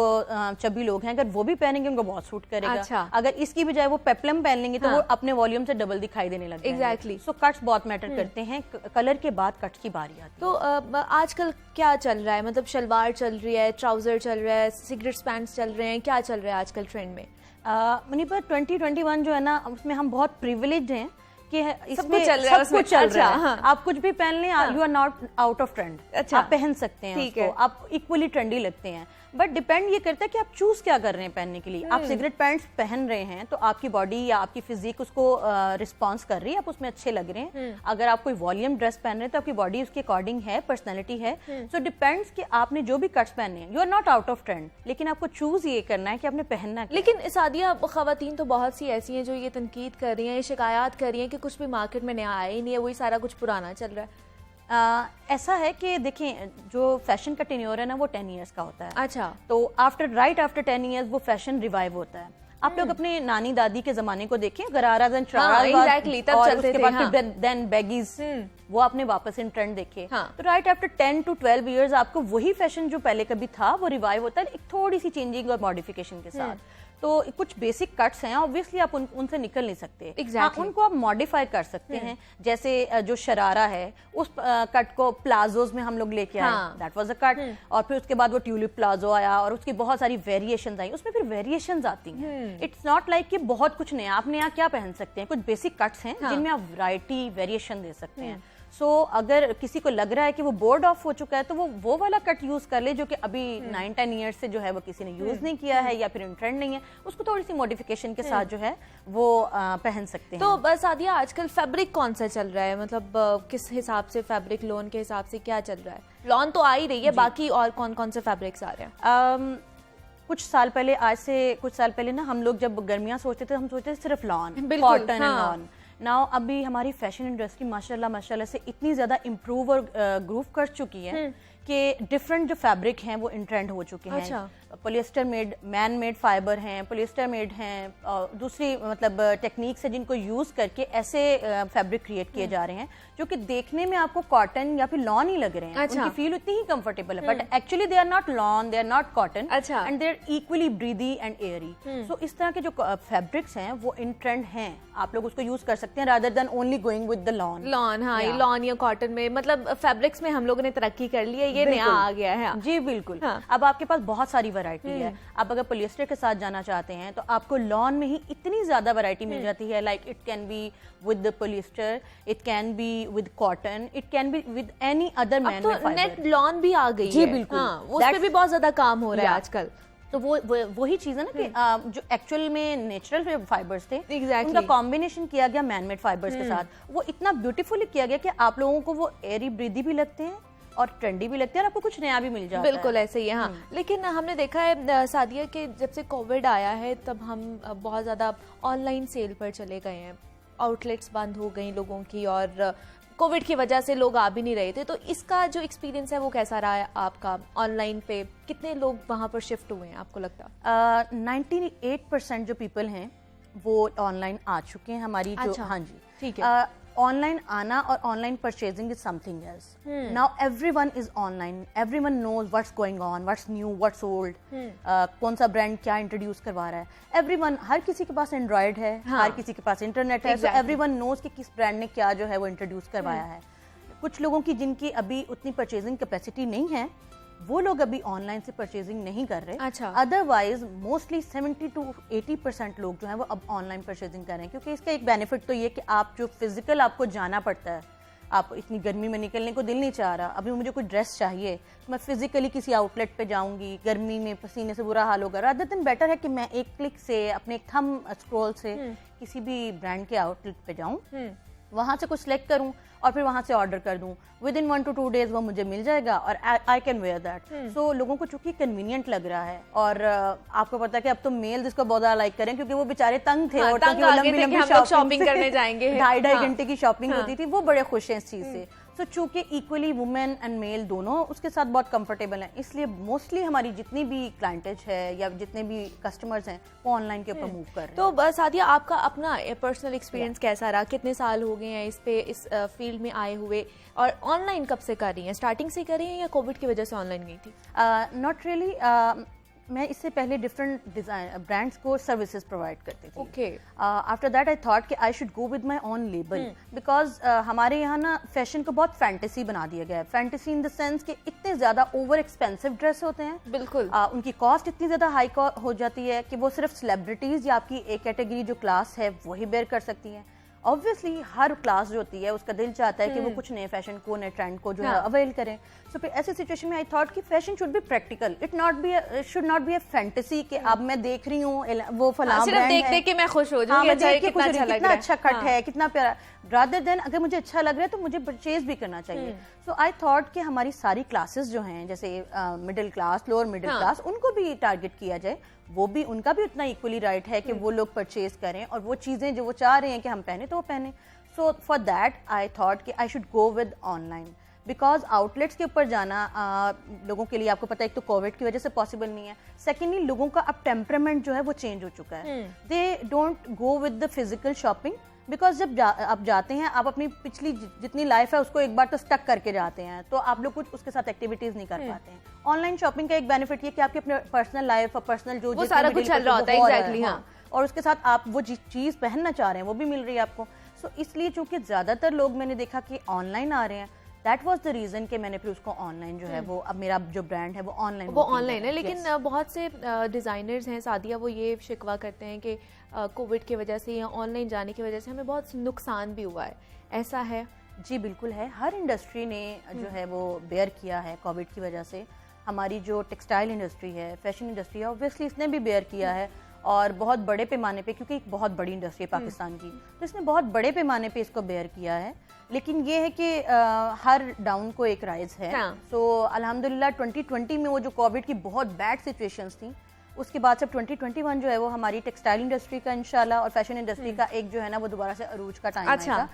चबी लोग हैं अगर वो भी पहनेंगे उनको बहुत सूट करेगा। अच्छा। अगर इसकी बजाय वो पेप्लम पहन लेंगे तो वो अपने वॉल्यूम से डबल दिखाई देने लग जाएंगे। Exactly. सो कट्स बहुत मैटर करते हैं, कलर के बाद कट की बारी आती है। तो आजकल क्या चल रहा है, मतलब शलवार चल रही है, ट्राउजर चल रहा है, सिगरेट पैंट्स चल रहे हैं, क्या चल रहा है आजकल ट्रेंड में? मुनीबा 2021 जो है ना उसमें हम बहुत प्रिविलेज्ड हैं कि इसमें सब कुछ चल रहा है, सब कुछ चल रहा है। हाँ। आप कुछ भी पहन लें, you are not out of trend. अच्छा। आप पहन सकते हैं ठीक उसको, है। आप इक्वली ट्रेंडी लगते हैं, बट डिपेंड ये करता है कि आप चूज क्या कर रहे हैं पहनने के लिए। आप सिगरेट पैंट्स पहन रहे हैं तो आपकी बॉडी या आपकी फिजिक उसको रिस्पॉन्स कर रही है, आप उसमें अच्छे लग रहे हैं। अगर आप कोई वॉल्यूम ड्रेस पहन रहे हैं तो आपकी बॉडी उसके अकॉर्डिंग है, पर्सनैलिटी है। सो डिपेंड्स कि आपने जो भी कट्स पहने हैं, you are not out of trend, लेकिन आपको चूज ये करना है कि आपने पहनना क्या। लेकिन सादिया, खवातीन तो बहुत सी ऐसी हैं जो ये तनकीद कर रही हैं, ये शिकायत कर रही हैं कि कुछ भी मार्केट में नया आया ही नहीं है, वही सारा कुछ पुराना चल रहा है। ऐसा है कि देखें, जो फैशन का टेन्योर है ना वो 10 इयर्स का होता है। अच्छा। तो आफ्टर 10 इयर्स वो फैशन रिवाइव होता है। आप लोग अपने नानी दादी के जमाने को देखें, गराराज एंड शराराज, exactly, तब और चलते उसके थे, बाद हाँ। फिर देन बैगीज, वो आपने वापस इन ट्रेंड देखे। हाँ। तो राइट आफ्टर 10 to 12 इयर्स आपको वही फैशन जो पहले कभी था वो रिवाइव होता है, एक थोड़ी सी चेंजिंग और मॉडिफिकेशन के साथ। तो कुछ बेसिक कट्स हैं, ऑब्वियसली आप उनसे निकल नहीं सकते। Exactly. हाँ, उनको आप मॉडिफाई कर सकते हैं, जैसे जो शरारा है उस कट को प्लाजोज में हम लोग लेके आए, दैट वाज अ कट। और फिर उसके बाद वो ट्यूलिप प्लाजो आया और उसकी बहुत सारी वेरिएशंस आई, उसमें फिर वेरिएशंस आती हैं। इट्स नॉट लाइक कि बहुत कुछ नया। आप नया क्या पहन सकते हैं, कुछ बेसिक कट्स हैं जिनमें आप वैरायटी वेरिएशन दे सकते हैं। सो अगर किसी को लग रहा है कि वो बोर्ड ऑफ हो चुका है तो वो वाला कट यूज कर ले जो कि अभी 9-10 ईयर्स से जो है वो किसी ने यूज नहीं किया है या फिर इन ट्रेंड नहीं है, उसको थोड़ी सी मॉडिफिकेशन के साथ जो है वो पहन सकते हैं। तो बस सादिया, आजकल फैब्रिक कौन सा चल रहा है, मतलब किस हिसाब से फैब्रिक, लॉन के हिसाब से क्या चल रहा है? लॉन तो आ ही रही है, बाकी और कौन कौन से फैब्रिक्स आ रहे हैं? कुछ साल पहले, आज से कुछ साल पहले ना हम लोग जब गर्मियां सोचते थे, हम सोचते थे सिर्फ lawn, cotton and lawn. Now अभी हमारी फैशन इंडस्ट्री माशाल्लाह से इतनी ज्यादा इम्प्रूव और ग्रूव कर चुकी है कि डिफरेंट जो फैब्रिक हैं वो इन ट्रेंड हो चुके हैं। अच्छा। Polyester made, man made fibre हैं, पोलिएस्टर मेड हैं, और दूसरी मतलब टेक्निक्स है जिनको यूज करके ऐसे फैब्रिक क्रिएट किए जा रहे हैं जो कि देखने में आपको कॉटन या फिर लॉन ही लग रहे हैं। अच्छा। उनकी फील उतनी ही कंफर्टेबल है, but actually they are not lawn, they are not cotton, अच्छा। And they are equally breathy and airy. So इस तरह के जो फैब्रिक्स हैं वो इन ट्रेंड हैं, आप लोग उसको यूज कर सकते हैं rather than only going with the lawn. Lawn, हाँ, ये लॉन या कॉटन में, मतलब फैब्रिक्स में हम लोगों ने तरक्की कर ली है, ये नया आ गया है। जी बिल्कुल। हाँ। अब आपके पास बहुत सारी वैरायटी है। आप अगर पॉलिएस्टर के साथ जाना चाहते हैं तो आपको लॉन में ही इतनी ज्यादा वैरायटी मिल जाती है। Like it can be with the polyester, it can be with cotton, it can be with any other man made fibre. Net lawn भी आ गई जी, है। बिल्कुल। हाँ, उस पे भी बहुत ज्यादा काम हो रहा है आजकल। तो वही चीज है ना कि जो एक्चुअल में नेचुरल फाइबर्स थे, Exactly. उनका कॉम्बिनेशन किया गया मैन मेड फाइबर्स के साथ, वो इतना ब्यूटीफुली किया गया कि आप लोगों को वो एरी ब्रीदी भी लगते हैं और ट्रेंडी भी लगते हैं और आपको कुछ नया भी मिल जाता है। बिल्कुल ऐसे ही है। हाँ, लेकिन हमने देखा है सादिया कि जब से कोविड आया है तब हम बहुत ज्यादा ऑनलाइन सेल पर चले गए हैं, आउटलेट्स बंद हो गई लोगों की, और कोविड की वजह से लोग आ भी नहीं रहे थे। तो इसका जो एक्सपीरियंस है वो कैसा रहा है आपका? ऑनलाइन पे कितने लोग वहां पर शिफ्ट हुए हैं आपको लगता है? 98% जो पीपल हैं वो ऑनलाइन आ चुके हैं हमारी। जो अच्छा, हाँ जी, ठीक है। ऑनलाइन आना और online purchasing is something else. Now everyone is online, everyone knows what's going on, what's new, what's old, कौन सा ब्रांड क्या इंट्रोड्यूस करवा रहा है। एवरीवन, हर किसी के पास एंड्रॉइड है, हर किसी के पास इंटरनेट है, सो एवरीवन नोज कि किस ब्रांड ने क्या जो है वो इंट्रोड्यूस करवाया है। कुछ लोगों की जिनकी अभी उतनी परचेजिंग कैपेसिटी नहीं है, वो लोग अभी ऑनलाइन से परचेजिंग नहीं कर रहे। अच्छा। अदरवाइज मोस्टली 70 to 80% लोग जो हैं वो अब ऑनलाइन परचेजिंग कर रहे हैं, क्योंकि इसका एक बेनिफिट तो ये कि आप जो फिजिकल आपको जाना पड़ता है, आप इतनी गर्मी में निकलने को दिल नहीं चाह रहा, अभी मुझे कोई ड्रेस चाहिए तो मैं फिजिकली किसी आउटलेट पे जाऊंगी, गर्मी में पसीने से बुरा हाल होगा, रादर देन बेटर है कि मैं एक क्लिक से अपने एक थंब स्क्रॉल से किसी भी ब्रांड के आउटलेट पे जाऊं, वहां से कुछ सिलेक्ट करूं और फिर वहां से ऑर्डर कर दूं। विद इन 1 to 2 days वो मुझे मिल जाएगा और आई कैन वेयर दैट। सो लोगों को चूंकि कन्वीनियंट लग रहा है, और आपको पता है कि अब तो मेल जिसको बहुत ज्यादा लाइक करें, क्योंकि वो बेचारे तंग थे, हाँ, और तंग आ गए थे कि हम लोग शॉपिंग करने जाएंगे। 2.5 घंटे की शॉपिंग होती थी, वो बड़े खुश हैं इस चीज से। सो चूंकि इक्वली वुमेन एंड मेल दोनों उसके साथ बहुत कंफर्टेबल हैं, इसलिए मोस्टली हमारी जितनी भी क्लाइंटेज है या जितने भी कस्टमर्स हैं वो ऑनलाइन के ऊपर मूव कर रहे हैं। तो बस सादिया, आपका अपना पर्सनल एक्सपीरियंस कैसा रहा? कितने साल हो गए हैं इस फील्ड में आए हुए, और ऑनलाइन कब से कर रही हैं? स्टार्टिंग से कर रही हैं या कोविड की वजह से ऑनलाइन गई थी? नॉट रियली, मैं इससे पहले डिफरेंट डिजाइन ब्रांड्स को सर्विसेज प्रोवाइड करती थी। Okay. After that I thought कि I should go with my own label, because हमारे यहाँ ना फैशन को बहुत फैंटेसी बना दिया गया है। फैंटेसी इन द सेंस कि इतने ज्यादा ओवर एक्सपेंसिव ड्रेस होते हैं, बिल्कुल। उनकी कॉस्ट इतनी ज्यादा हाई हो जाती है कि वो सिर्फ सेलिब्रिटीज या आपकी एक कैटेगरी जो क्लास है वही बेयर कर सकती हैं। ऑब्वियसली हर क्लास जो होती है उसका दिल चाहता है कि वो कुछ नए फैशन को, नए ट्रेंड को जो है अवेल करें। सो फिर ऐसी सिचुएशन में आई थॉट कि fashion should be practical, it should not be a fantasy कि अब मैं देख रही हूँ वो फलाना सिर्फ देख के मैं खुश हो जाऊंगी, कितना अच्छा कट है, कितना प्यारा, रादर देन अगर मुझे अच्छा लग रहा है तो मुझे परचेज भी करना चाहिए। सो आई थॉट कि हमारी सारी क्लासेस जो हैं, जैसे middle class, lower middle class, उनको भी टारगेट किया जाए। वो भी, उनका भी उतना इक्वली राइट है कि वो लोग परचेज करें और वो चीजें जो वो चाह रहे हैं कि हम पहने तो वो पहने। So for that I thought कि I should go with online, because outlets के ऊपर जाना लोगों के लिए, आपको पता है, एक तो कोविड की वजह से पॉसिबल नहीं है, सेकेंडली लोगों का अब टेम्परामेंट जो है वो चेंज हो चुका है। They don't go with the physical shopping, because जब आप जाते हैं, आप अपनी पिछली जितनी लाइफ है उसको एक बार तो स्टक करके जाते हैं, तो आप लोग कुछ उसके साथ एक्टिविटीज नहीं कर पाते हैं। ऑनलाइन शॉपिंग का एक बेनिफिट ये कि आपकी अपने पर्सनल लाइफ और पर्सनल जो वो सारा कुछ चल रहा होता है, एग्जैक्टली, हाँ, और उसके साथ आप वो चीज पहनना चाह रहे हैं वो भी मिल रही है आपको। सो इसलिए चूंकि ज्यादातर लोग मैंने देखा कि ऑनलाइन आ रहे हैं, दैट वाज द रीजन कि मैंने फिर उसको ऑनलाइन जो है वो, अब मेरा जो ब्रांड है वो ऑनलाइन है। लेकिन बहुत से डिजाइनर्स हैं सादिया, वो ये शिकवा करते हैं कि कोविड की वजह से या ऑनलाइन जाने की वजह से हमें बहुत नुकसान भी हुआ है, ऐसा है? जी बिल्कुल है, हर इंडस्ट्री ने जो है वो बेयर किया है कोविड की वजह से। हमारी जो टेक्सटाइल इंडस्ट्री है, फैशन इंडस्ट्री है, ऑब्वियसली इसने भी बेयर किया है, और बहुत बड़े पैमाने पे, क्योंकि एक बहुत बड़ी इंडस्ट्री है पाकिस्तान की, तो इसने बहुत बड़े पैमाने पे इसको बेयर किया है। लेकिन ये है कि हर डाउन को एक राइज है। सो अल्हम्दुलिल्लाह 2020 में वो जो कोविड की बहुत बैड सिचुएशंस थी, उसके बाद से 2021 जो है वो हमारी टेक्सटाइल इंडस्ट्री का इंशाल्लाह और फैशन इंडस्ट्री का एक जो है ना वो दोबारा से अरूज का टाइम आएगा।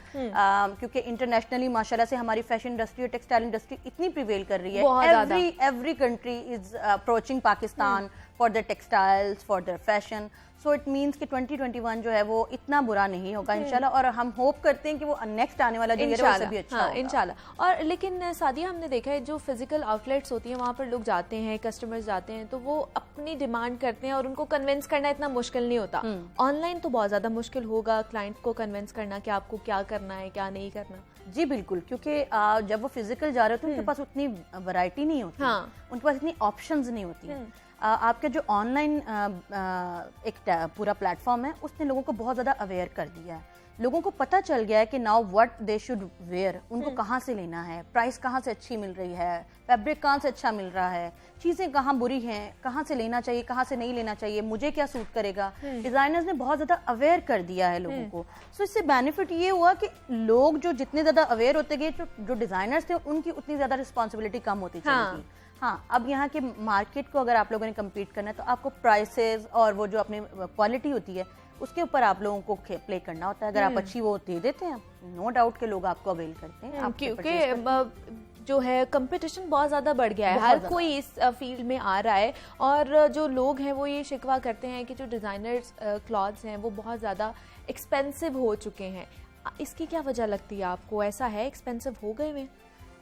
क्योंकि इंटरनेशनली माशाल्लाह से हमारी फैशन इंडस्ट्री और टेक्सटाइल इंडस्ट्री इतनी प्रिवेल कर रही है। Every country is approaching Pakistan for their textiles, for their fashion. So it means कि 2021 जो है वो इतना बुरा नहीं होगा इंशाल्लाह, और हम होप करते हैं कि वो नेक्स्ट आने वाला जो ईयर है वो भी अच्छा होगा इंशाल्लाह। और लेकिन सादिया, हमने देखा है जो फिजिकल आउटलेट्स होती हैं वहाँ पर लोग जाते हैं, कस्टमर्स जाते हैं, तो वो अपनी डिमांड करते हैं और उनको कन्विंस करना इतना मुश्किल नहीं होता। ऑनलाइन तो बहुत ज्यादा मुश्किल होगा क्लाइंट को कन्विंस करना कि आपको क्या करना है, क्या नहीं करना। जी बिल्कुल, क्योंकि जब वो फिजिकल जा रहे होते हैं उनके पास उतनी वैरायटी नहीं होती, उनके पास इतनी ऑप्शंस नहीं होती। आपका जो ऑनलाइन एक पूरा प्लेटफॉर्म है उसने लोगों को बहुत ज़्यादा अवेयर कर दिया है। लोगों को पता चल गया है कि now what they should wear, उनको कहाँ से लेना है, प्राइस कहाँ से अच्छी मिल रही है, फैब्रिक कहाँ से अच्छा मिल रहा है, चीज़ें कहाँ बुरी हैं, कहाँ से लेना चाहिए, कहाँ से नहीं लेना चाहिए, मुझे क्या सूट करेगा। डिज़ाइनर्स ने बहुत ज़्यादा अवेयर कर दिया है लोगों को। सो इससे बेनिफिट ये हुआ कि लोग जो जितने ज़्यादा अवेयर होते गए, जो डिज़ाइनर्स थे उनकी उतनी ज़्यादा रिस्पॉन्सिबिलिटी कम होती चली गई। हाँ, अब यहाँ के मार्केट को अगर आप लोगों ने कम्पीट करना है तो आपको प्राइसेस और वो जो अपनी क्वालिटी होती है उसके ऊपर आप लोगों को प्ले करना होता है। अगर आप अच्छी वो दे देते हैं, नो डाउट के लोग आपको अवेल करते हैं, क्योंकि जो है कंपटीशन बहुत ज़्यादा बढ़ गया है, हर कोई इस फील्ड में आ रहा है, और जो लोग हैं वो ये शिकवा करते हैं कि जो डिज़ाइनर्स क्लॉथ्स हैं वो बहुत ज़्यादा एक्सपेंसिव हो चुके हैं। इसकी क्या वजह लगती है आपको? ऐसा है, एक्सपेंसिव हो गए में?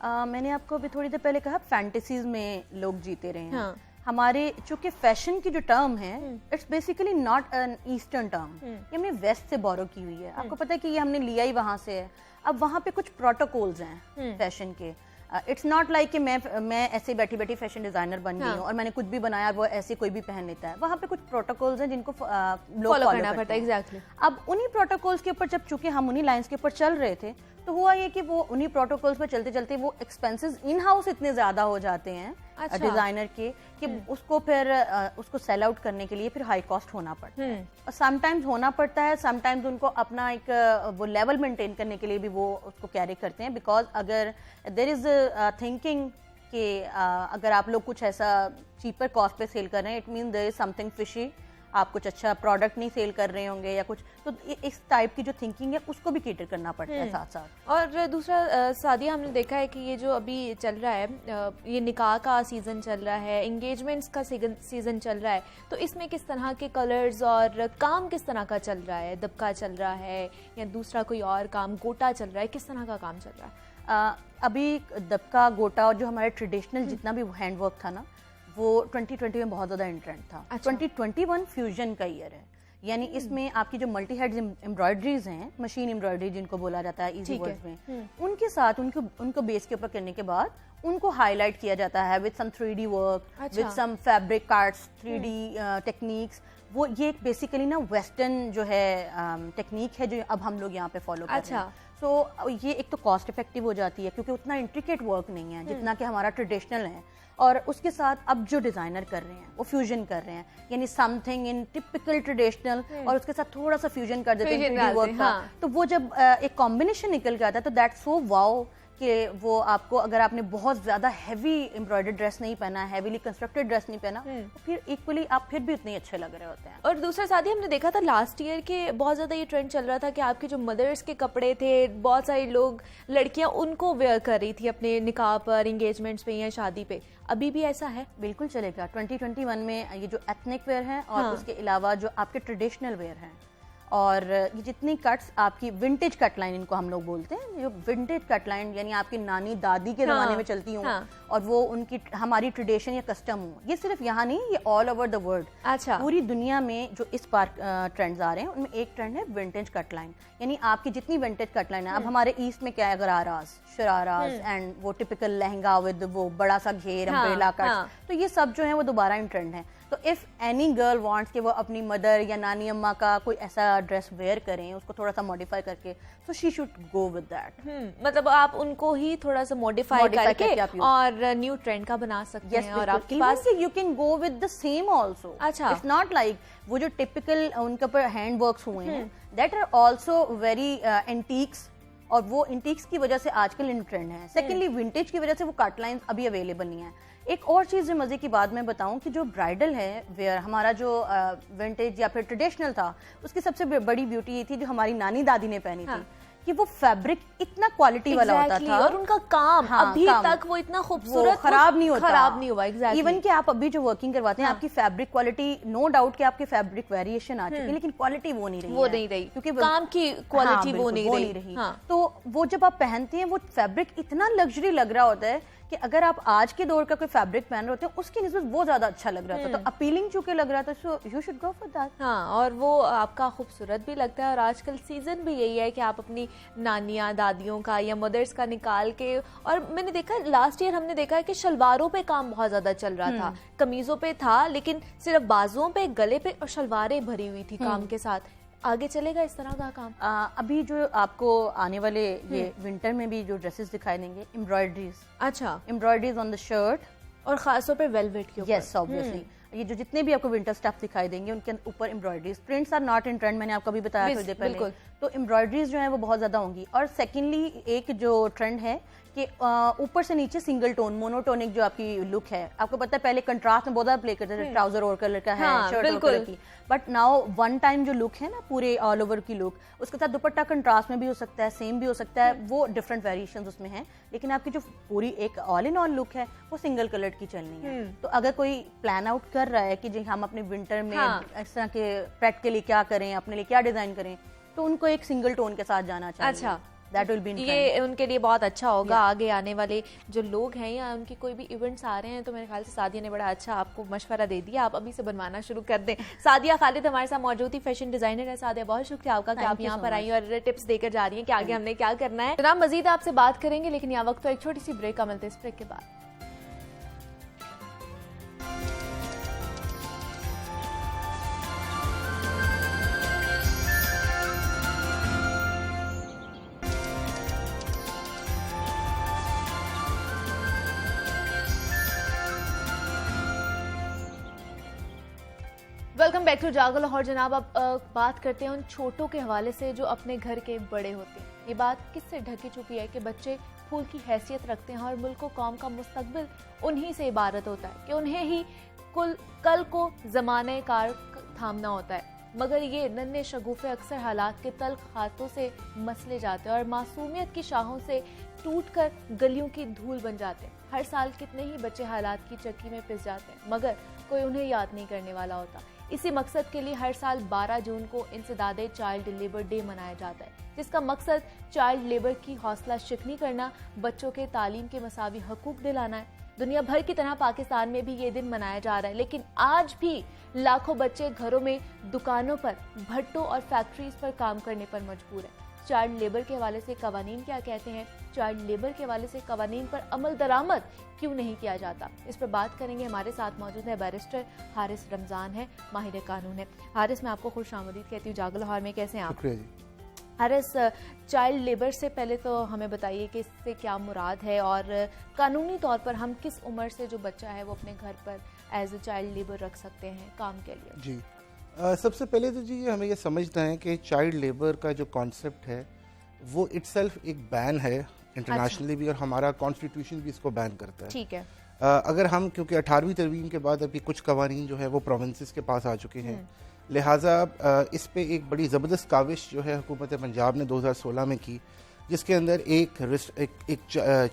मैंने आपको अभी थोड़ी देर पहले कहा फैंटेसीज में लोग जीते रहे हैं। हमारे चूंकि फैशन की जो टर्म है it's basically not an eastern term, ये हमने वेस्ट से बोरो की हुई है। आपको पता है कि ये हमने लिया ही वहां से है। अब वहां पे कुछ प्रोटोकॉल्स हैं फैशन के। इट्स नॉट लाइक कि मैं ऐसे बैठी बैठी फैशन डिजाइनर बन गई हूँ और मैंने कुछ भी बनाया वो ऐसे कोई भी पहन लेता है। वहाँ पे कुछ प्रोटोकॉल्स हैं जिनको लोग फॉलो करना पड़ता है। एग्जैक्टली। अब उन्हीं प्रोटोकॉल्स के ऊपर जब चूंकि हम उन्हीं लाइंस के ऊपर चल रहे थे तो हुआ ये कि वो उन्हीं प्रोटोकॉल्स पर चलते चलते वो एक्सपेंसेस इन हाउस इतने ज्यादा हो जाते हैं डिजाइनर के कि उसको फिर उसको सेल आउट करने के लिए फिर हाई कॉस्ट होना पड़ता है। और समटाइम्स होना पड़ता है, समटाइम्स उनको अपना एक वो लेवल मेंटेन करने के लिए भी वो उसको कैरी करते हैं। बिकॉज अगर देयर इज थिंकिंग कि अगर आप लोग कुछ ऐसा चीपर कॉस्ट पे सेल कर रहे हैं, it mean there is something fishy. आप कुछ अच्छा प्रोडक्ट नहीं सेल कर रहे होंगे या कुछ, तो इस टाइप की जो थिंकिंग है उसको भी केटर करना पड़ता है साथ साथ। और दूसरा सादिया, हमने देखा है कि ये जो अभी चल रहा है, ये निकाह का सीज़न चल रहा है, एंगेजमेंट्स का सीज़न चल रहा है, तो इसमें किस तरह के कलर्स और काम किस तरह का चल रहा है? दबका चल रहा है या दूसरा कोई और काम, गोटा चल रहा है, किस तरह का काम चल रहा है? अभी दबका, गोटा और जो हमारे ट्रेडिशनल जितना भी हैंडवर्क था ना, वो 2020 में बहुत ज़्यादा इन ट्रेंड था। अच्छा। 2021 फ्यूजन का ईयर है, यानी इसमें आपकी जो मल्टी हेड्स एम्ब्रॉयडरीज हैं, मशीन एम्ब्रॉयडरी जिनको बोला जाता है इजी वर्ड्स में, उनके साथ उनको बेस के ऊपर करने के बाद उनको हाईलाइट किया जाता है with some 3D work, with some fabric cards, 3D techniques. वो ये बेसिकली ना वेस्टर्न जो है टेक्निक है जो अब हम लोग यहाँ पे फॉलो कर रहे हैं। सो ये एक तो कॉस्ट इफेक्टिव हो जाती है क्योंकि उतना इंट्रिकेट वर्क नहीं है जितना कि हमारा ट्रेडिशनल है, और उसके साथ अब जो डिजाइनर कर रहे हैं वो फ्यूजन कर रहे हैं, यानी समथिंग इन टिपिकल ट्रेडिशनल और उसके साथ थोड़ा सा फ्यूजन कर देते हैं 3D वर्क का। तो वो जब एक कॉम्बिनेशन निकल के आता है तो दैट्स सो वाओ कि वो आपको, अगर आपने बहुत ज्यादा हैवी एम्ब्रॉयडर्ड ड्रेस नहीं पहना, हैवीली कंस्ट्रक्टेड ड्रेस नहीं पहना, तो फिर इक्वली आप फिर भी उतने अच्छे लग रहे होते हैं। और दूसरा साथी, हमने देखा था लास्ट ईयर के बहुत ज़्यादा ये ट्रेंड चल रहा था कि आपके जो मदर्स के कपड़े थे, बहुत सारे लोग, लड़कियां उनको वेयर कर रही थी अपने निकाह पर, एंगेजमेंट्स पे या शादी पे। अभी भी ऐसा है? बिल्कुल चलेगा। 2021 में ये जो एथनिक वेयर है और उसके अलावा जो आपके ट्रेडिशनल वेयर हैं, और ये जितनी कट्स आपकी विंटेज कट लाइन, इनको हम लोग बोलते हैं, जो विंटेज कट लाइन यानी आपकी नानी दादी के ज़माने में चलती हूँ, और वो उनकी हमारी ट्रेडिशन या कस्टम हो, ये सिर्फ यहाँ नहीं, ये ऑल ओवर द वर्ल्ड। अच्छा। पूरी दुनिया में जो इस बार ट्रेंड्स आ रहे हैं उनमें एक ट्रेंड है विंटेज कट लाइन, यानी आपकी जितनी विंटेज कट लाइन है। अब हमारे ईस्ट में क्या है, गरारास, शरारास एंड वो टिपिकल लहंगा विद वो बड़ा सा घेर, अम्ब्रेला कट, तो ये सब जो है वो दोबारा इन ट्रेंड है। तो इफ एनी गर्ल वांट्स कि वो अपनी मदर या नानी अम्मा का कोई ऐसा ड्रेस वेयर करें, उसको थोड़ा सा मॉडिफाई करके, तो she should go with that. मतलब आप उनको ही थोड़ा सा मॉडिफाई करके और न्यू ट्रेंड का बना सकते हैं। और आपके पास you can go with the same also. अच्छा। इट्स नॉट लाइक वो जो टिपिकल उनके ऊपर हैंड वर्क्स हुए हैं, that are also very antiques, और वो इंटीक्स की वजह से आजकल इन ट्रेंड है। सेकेंडली विंटेज की वजह से वो कट लाइंस अभी अवेलेबल नहीं है। एक और चीज़ जो मज़े की बात मैं बताऊं कि जो ब्राइडल है वेयर, हमारा जो विंटेज या फिर ट्रेडिशनल था, उसकी सबसे बड़ी ब्यूटी ये थी जो हमारी नानी दादी ने पहनी थी, कि वो फैब्रिक इतना क्वालिटी वाला होता था, और उनका काम अभी तक वो इतना खूबसूरत, खराब नहीं होता, खराब नहीं हुआ। इवन कि आप अभी जो वर्किंग करवाते हैं, आपकी फैब्रिक क्वालिटी, नो डाउट कि आपके फैब्रिक वेरिएशन आ चुकी है, लेकिन क्वालिटी वो नहीं रही, क्योंकि काम की क्वालिटी वो नहीं रही। तो वो जब आप पहनते हैं वो फैब्रिक इतना लग्जरी लग रहा होता है कि अगर आप आज के दौर का कोई फैब्रिक पहन रहे होते हैं, उसकी निस्बत वो ज्यादा अच्छा लग रहा था, तो अपीलिंग चूंकि लग रहा था, so you should go for that. हाँ, और वो आपका खूबसूरत भी लगता है। और आजकल सीजन भी यही है कि आप अपनी नानियाँ, दादियों का या मदर्स का निकाल के, और मैंने देखा लास्ट ईयर हमने देखा है कि शलवारों पे काम बहुत ज्यादा चल रहा था, कमीजों पे था लेकिन सिर्फ बाजुओं पे, गले पे और शलवारें भरी हुई थी काम के साथ। आगे चलेगा इस तरह का काम? अभी जो आपको आने वाले ये विंटर में भी जो ड्रेसेस दिखाई देंगे, एम्ब्रॉयडरीज। अच्छा। एम्ब्रॉयडरीज ऑन द शर्ट, और खासतौर पे वेलवेट के ऊपर। यस, ऑब्वियसली ये जो जितने भी आपको विंटर स्टफ दिखाई देंगे उनके ऊपर embroideries. Prints are not in trend, मैंने आपको अभी बताया थोड़ी देर पहले, तो एम्ब्रॉयडरीज जो है वो बहुत ज्यादा होंगी। और सेकेंडली एक जो ट्रेंड है कि ऊपर से नीचे सिंगल टोन, मोनोटोनिक जो आपकी लुक है, आपको पता है पहले कंट्रास्ट में बहुत ज्यादा प्ले करते थे, ट्राउजर और कलर का है, शर्ट और कलर की, बट नाउ वन टाइम जो लुक है ना, पूरे ऑल ओवर की लुक, उसके साथ दुपट्टा कंट्रास्ट में भी हो सकता है, सेम भी हो सकता है, वो डिफरेंट वेरिएशंस उसमें हैं, लेकिन आपकी जो पूरी एक ऑल इन ऑल लुक है वो सिंगल कलर की चलनी है। तो अगर कोई प्लान आउट कर रहा है कि जी हम अपने विंटर में इस तरह के पेट के लिए क्या करें, अपने लिए क्या डिजाइन करें, तो उनको एक सिंगल टोन के साथ जाना चाहिए। अच्छा, That will be in ये उनके लिए बहुत अच्छा होगा। आगे आने वाले जो लोग हैं या उनकी कोई भी इवेंट्स आ रहे हैं, तो मेरे ख्याल से सादिया ने बड़ा अच्छा आपको मशवरा दे दिया, आप अभी से बनवाना शुरू कर दें। सादिया खालिद हमारे साथ मौजूद थी, फैशन डिजाइनर है। सादिया, बहुत शुक्रिया आपका कि आप यहाँ पर आई और टिप्स देकर जा रही हैं कि आगे हमने क्या करना है। जनाब, मजीद आपसे बात करेंगे, लेकिन यहाँ वक्त तो एक छोटी सी ब्रेक का मिलते हैं। इस ब्रेक के बाद वेलकम बैक टू जागो लाहौर। जनाब, अब बात करते हैं उन छोटों के हवाले से जो अपने घर के बड़े होते हैं। ये बात किससे ढकी छुपी है कि बच्चे फूल की हैसियत रखते हैं और मुल्क कौम का मुस्तकबिल उन्हीं से इबारत होता है कि उन्हें ही कल को ज़माने कार थामना होता है, मगर ये नन्हे शगुफे अक्सर हालात के तल्ख हाथों से मसले जाते हैं और मासूमियत की शाहों से टूटकर गलियों की धूल बन जाते हैं। हर साल कितने ही बच्चे हालात की चक्की में पिस जाते हैं, मगर कोई उन्हें याद नहीं करने वाला होता। इसी मकसद के लिए हर साल 12 जून को इंसदादे चाइल्ड लेबर डे मनाया जाता है, जिसका मकसद चाइल्ड लेबर की हौसला शिकनी करना, बच्चों के तालीम के मसावी हकूक दिलाना है। दुनिया भर की तरह पाकिस्तान में भी ये दिन मनाया जा रहा है, लेकिन आज भी लाखों बच्चे घरों में, दुकानों पर, भट्टों और फैक्ट्रीज पर काम करने पर मजबूर है। चाइल्ड लेबर के हवाले से कवानीन क्या कहते हैं, चाइल्ड लेबर के हवाले से कवानीन पर अमल दरामद क्यों नहीं किया जाता, इस पर बात करेंगे। हमारे साथ मौजूद है बैरिस्टर हारिस रमजान है, माहिर कानून है। हारिस, मैं आपको खुशामदीद कहती हूँ जागो लाहौर में। कैसे हैं आप? हारिस, चाइल्ड लेबर से पहले तो हमें बताइए कि इससे क्या मुराद है और कानूनी तौर पर हम किस उम्र से जो बच्चा है वो अपने घर पर एज ए चाइल्ड लेबर रख सकते हैं काम के लिए? जी, सबसे पहले तो जी हमें ये समझना है कि चाइल्ड लेबर का जो कॉन्सेप्ट है वो इटसेल्फ एक बैन है इंटरनेशनली भी, और हमारा कॉन्स्टिट्यूशन भी इसको बैन करता है। ठीक है। अगर हम, क्योंकि 18वीं तरमीम के बाद अभी कुछ कवानीन जो है वो प्रोविंसेस के पास आ चुके हैं, लिहाजा इस पे एक बड़ी ज़बरदस्त काविश जो है हुकूमत पंजाब ने 2016 में की, जिसके अंदर एक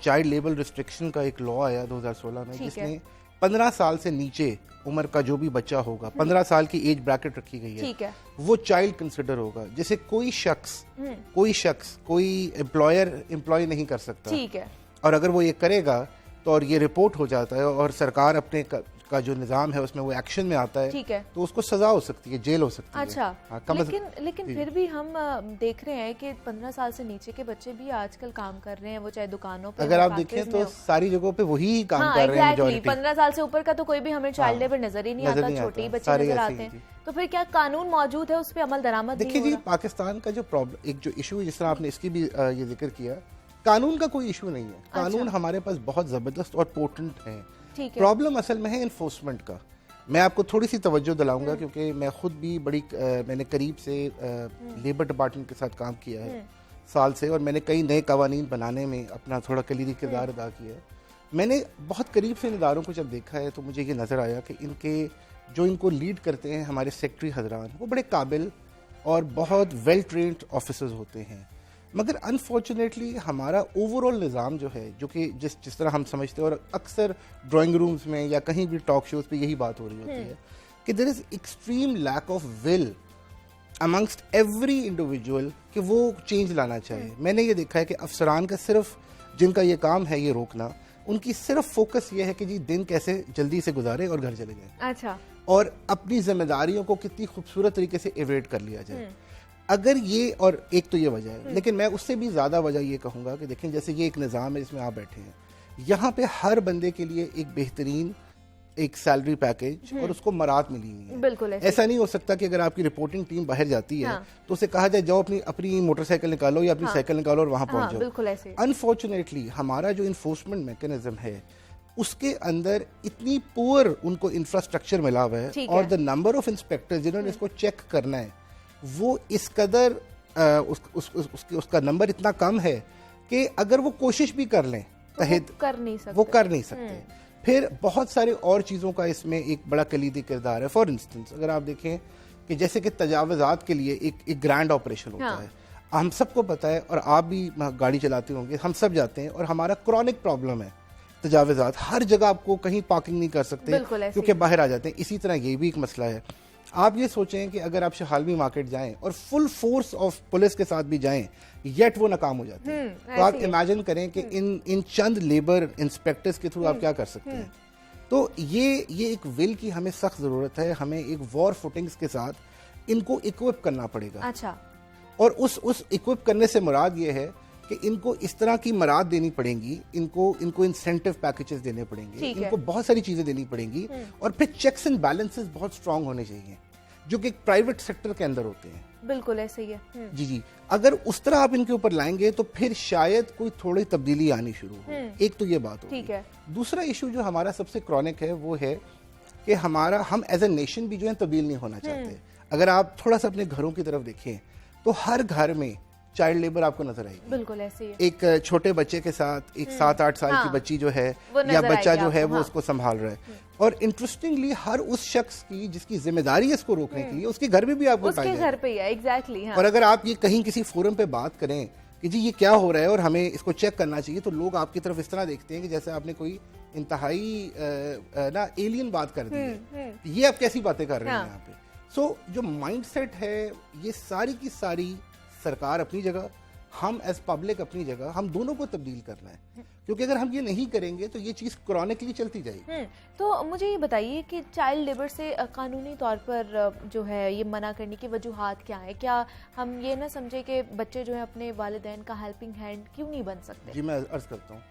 चाइल्ड लेबर रिस्ट्रिक्शन का एक लॉ आया 2016 में, जिसने 15 साल से नीचे उम्र का जो भी बच्चा होगा, 15 साल की एज ब्रैकेट रखी गई है, ठीक है, वो चाइल्ड कंसिडर होगा। जैसे कोई शख्स कोई एम्प्लॉय नहीं कर सकता, ठीक है, और अगर वो ये करेगा तो और ये रिपोर्ट हो जाता है और सरकार अपने का जो निज़ाम है उसमें वो एक्शन में आता है, ठीक है, तो उसको सजा हो सकती है, जेल हो सकती है। अच्छा, हाँ, लेकिन फिर भी हम देख रहे हैं कि 15 साल से नीचे के बच्चे भी आजकल काम कर रहे हैं, वो चाहे दुकानों पर, अगर आप देखें तो सारी जगहों पे वही काम कर रहे हैं मेजॉरिटी। 15 साल से ऊपर का तो कोई भी हमें चाइल्ड लेबर नजर ही नहीं आता, छोटे ही बच्चे नजर आते हैं। तो फिर क्या कानून मौजूद है उस पर अमल दरामद? देखिए जी, पाकिस्तान का जो प्रॉब्लम, एक जो इशू है, जिस तरह आपने इसकी भी ये जिक्र किया, कानून का कोई इशू नहीं है। कानून हमारे पास बहुत जबरदस्त और पोटेंट है। प्रॉब्लम असल में है इन्फोर्समेंट का। मैं आपको थोड़ी सी तवज्जो दिलाऊंगा, क्योंकि मैं खुद भी मैंने करीब से लेबर डिपार्टमेंट के साथ काम किया है साल से, और मैंने कई नए कवानीन बनाने में अपना थोड़ा कलीदी किरदार अदा किया है। मैंने बहुत करीब से इन इदारों को जब देखा है तो मुझे ये नज़र आया कि इनको लीड करते हैं हमारे सेक्रेटरी हजरान, वो बड़े काबिल और बहुत वेल ट्रेन्ड ऑफिसर्स होते हैं, मगर अनफॉर्चुनेटली हमारा ओवरऑल निज़ाम जो है, जो कि जिस तरह हम समझते हैं, और अक्सर ड्राइंग रूम्स में या कहीं भी टॉक शोज पे यही बात हो रही होती है कि there is extreme lack of will amongst every individual कि वो चेंज लाना चाहे। मैंने ये देखा है कि अफसरान का सिर्फ, जिनका ये काम है ये रोकना, उनकी सिर्फ फोकस ये है कि जी दिन कैसे जल्दी से गुजारे और घर चले जाए, अच्छा, और अपनी जिम्मेदारियों को कितनी खूबसूरत तरीके से एवेड कर लिया जाए। अगर ये, और एक तो ये वजह है, लेकिन मैं उससे भी ज़्यादा वजह ये कहूँगा कि देखें, जैसे ये एक निज़ाम है जिसमें आप बैठे हैं, यहाँ पे हर बंदे के लिए एक बेहतरीन एक सैलरी पैकेज और उसको मरात मिली हुई है। बिल्कुल ऐसा नहीं हो सकता कि अगर आपकी रिपोर्टिंग टीम बाहर जाती है तो उसे कहा जाए जाओ अपनी मोटरसाइकिल निकालो या अपनी साइकिल निकालो और वहाँ पहुँच जाओ। अनफॉर्चुनेटली हमारा जो इन्फोर्समेंट मैकेनिज्म है उसके अंदर इतनी पुअर उनको इंफ्रास्ट्रक्चर मिला हुआ है, और द नंबर ऑफ इंस्पेक्टर्स जिन्होंने इसको चेक करना है वो इस कदर उसका नंबर इतना कम है कि अगर वो कोशिश भी कर लें तो वो कर नहीं सकते। फिर बहुत सारे और चीज़ों का इसमें एक बड़ा कलीदी किरदार है। फॉर इंस्टेंस अगर आप देखें कि जैसे कि तजावज़ात के लिए एक ग्रैंड ऑपरेशन होता है, हम सबको पता है, और आप भी गाड़ी चलाते होंगे, हम सब जाते हैं, और हमारा क्रॉनिक प्रॉब्लम है तजावज़ात। हर जगह आपको कहीं पार्किंग नहीं कर सकते क्योंकि बाहर आ जाते हैं। इसी तरह ये भी एक मसला है। आप ये सोचें कि अगर आप शहालवी मार्केट जाएं और फुल फोर्स ऑफ पुलिस के साथ भी जाएं, येट वो नाकाम हो जाते हैं। तो आप इमेजिन करें कि इन चंद लेबर इंस्पेक्टर्स के थ्रू आप क्या कर सकते हैं। तो ये एक विल की हमें सख्त ज़रूरत है। हमें एक वॉर फुटिंग्स के साथ इनको इक्विप करना पड़ेगा। अच्छा, और उस इक्विप करने से मुराद ये है कि इनको इस तरह की मराद देनी पड़ेंगी, इनको इंसेंटिव पैकेजेस देने पड़ेंगे, इनको बहुत सारी चीजें देनी पड़ेंगी, और फिर चेक्स एंड बैलेंसेस बहुत स्ट्रांग होने चाहिए जो कि प्राइवेट सेक्टर के अंदर होते हैं। बिल्कुल ऐसे ही है। जी, अगर उस तरह आप इनके ऊपर लाएंगे तो फिर शायद कोई थोड़ी तब्दीली आनी शुरू हो। एक तो ये बात होगी। ठीक है। दूसरा इशू जो हमारा सबसे क्रॉनिक है वो है कि हम एज ए नेशन भी जो है तब्दील नहीं होना चाहते। अगर आप थोड़ा सा अपने घरों की तरफ देखें तो हर घर में चाइल्ड लेबर आपको नजर आएगी। बिल्कुल ऐसे ही है। एक छोटे बच्चे के साथ एक 7-8 साल की बच्ची जो है या बच्चा जो है वो उसको संभाल रहा है। और इंटरेस्टिंगली हर उस शख्स की जिसकी जिम्मेदारी है इसको रोकने के लिए उसके घर में भी आपको उसके घर पे ही है। एग्जैक्टली। और अगर आप ये कहीं किसी फोरम पे बात करें कि जी ये क्या हो रहा है और हमें इसको चेक करना चाहिए, तो लोग आपकी तरफ इस तरह देखते हैं कि जैसे आपने कोई इंतहाई ना एलियन बात कर दी है। ये आप कैसी बातें कर रहे हैं यहाँ पे। सो जो माइंडसेट है ये सारी की सारी सरकार अपनी जगह, हम एज पब्लिक अपनी जगह, हम दोनों को तब्दील करना है, क्योंकि अगर हम ये नहीं करेंगे तो ये चीज क्रॉनिकली चलती जाएगी। तो मुझे ये बताइए कि चाइल्ड लेबर से कानूनी तौर पर जो है ये मना करने की वजूहात क्या है? क्या हम ये ना समझे कि बच्चे जो है अपने वालिदैन का हेल्पिंग हैंड क्यों नहीं बन सकते? जी मैं अर्ज करता हूँ,